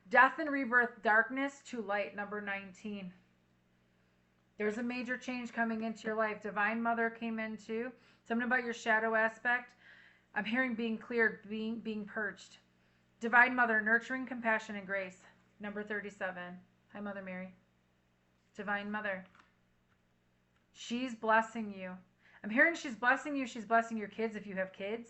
Death and rebirth, darkness to light, number 19. There's a major change coming into your life. Divine Mother came in too. Something about your shadow aspect. I'm hearing being cleared, being purged. Divine Mother, nurturing, compassion, and grace. Number 37. Hi, Mother Mary. Divine Mother. She's blessing you. I'm hearing she's blessing you. She's blessing your kids if you have kids.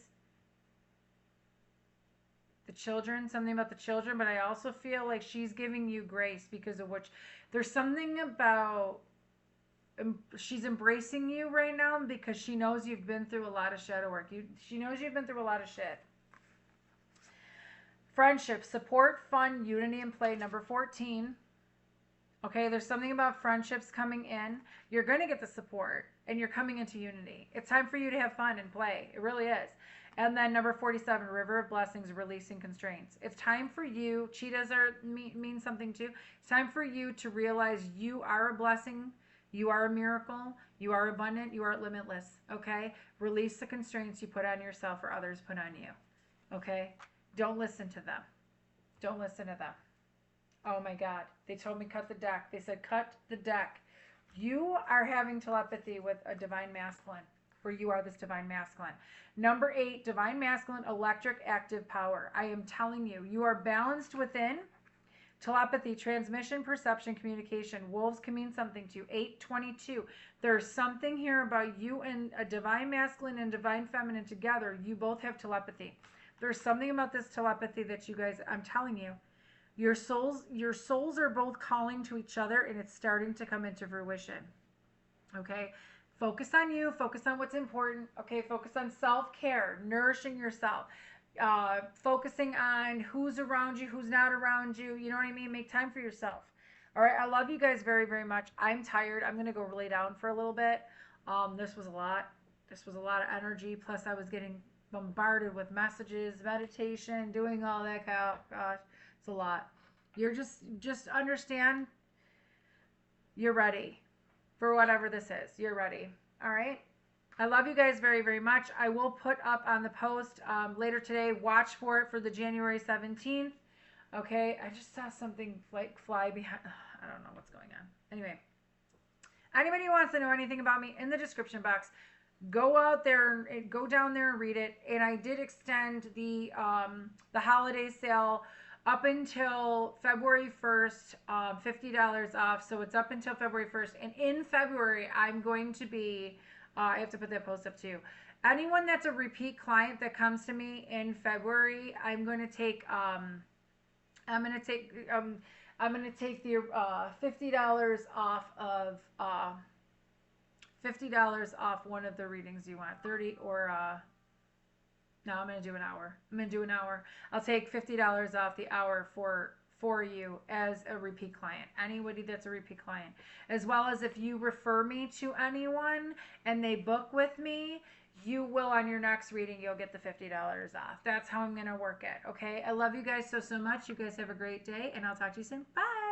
The children, something about the children, but I also feel like she's giving you grace because of which there's something about she's embracing you right now because she knows you've been through a lot of shadow work. She knows you've been through a lot of shit. Friendship, support, fun, unity, and play. Number 14. Okay, there's something about friendships coming in. You're going to get the support. and you're coming into unity. It's time for you to have fun and play. It really is. And then number 47, River of Blessings, releasing constraints. It's time for you, cheetahs mean something too. It's time for you to realize you are a blessing, you are a miracle, you are abundant, you are limitless, okay? Release the constraints you put on yourself or others put on you, okay? Don't listen to them. Don't listen to them. Oh my God. They told me cut the deck. They said cut the deck. You are having telepathy with a divine masculine, or you are this divine masculine. Number 8, divine masculine, electric active power. I am telling you, you are balanced within. Telepathy, transmission, perception, communication. Wolves can mean something to you. 822. There's something here about you and a divine masculine and divine feminine together. You both have telepathy. There's something about this telepathy that you guys, I'm telling you, your souls are both calling to each other, and it's starting to come into fruition. Okay? Focus on you. Focus on what's important. Okay? Focus on self-care, nourishing yourself. Focusing on who's around you, who's not around you. You know what I mean? Make time for yourself. All right? I love you guys very, very much. I'm tired. I'm going to go lay down for a little bit. This was a lot. This was a lot of energy. Plus, I was getting bombarded with messages, meditation, doing all that. Oh, gosh. It's a lot. You're just understand you're ready for whatever this is. You're ready. All right. I love you guys very, very much. I will put up on the post later today. Watch for it for the January 17th. Okay. I just saw something like fly behind. I don't know what's going on. Anyway, anybody who wants to know anything about me, in the description box, go out there, go down there and read it. And I did extend the holiday sale up until February 1st, $50 off. So it's up until February 1st. And in February, I'm going to be, I have to put that post up too. Anyone that's a repeat client that comes to me in February, I'm going to take the $50 off of, $50 off one of the readings you want, 30 or, no, I'm going to do an hour. I'm going to do an hour. I'll take $50 off the hour for you as a repeat client. Anybody that's a repeat client. As well as if you refer me to anyone and they book with me, you will, on your next reading, you'll get the $50 off. That's how I'm going to work it. Okay? I love you guys so, so much. You guys have a great day, and I'll talk to you soon. Bye.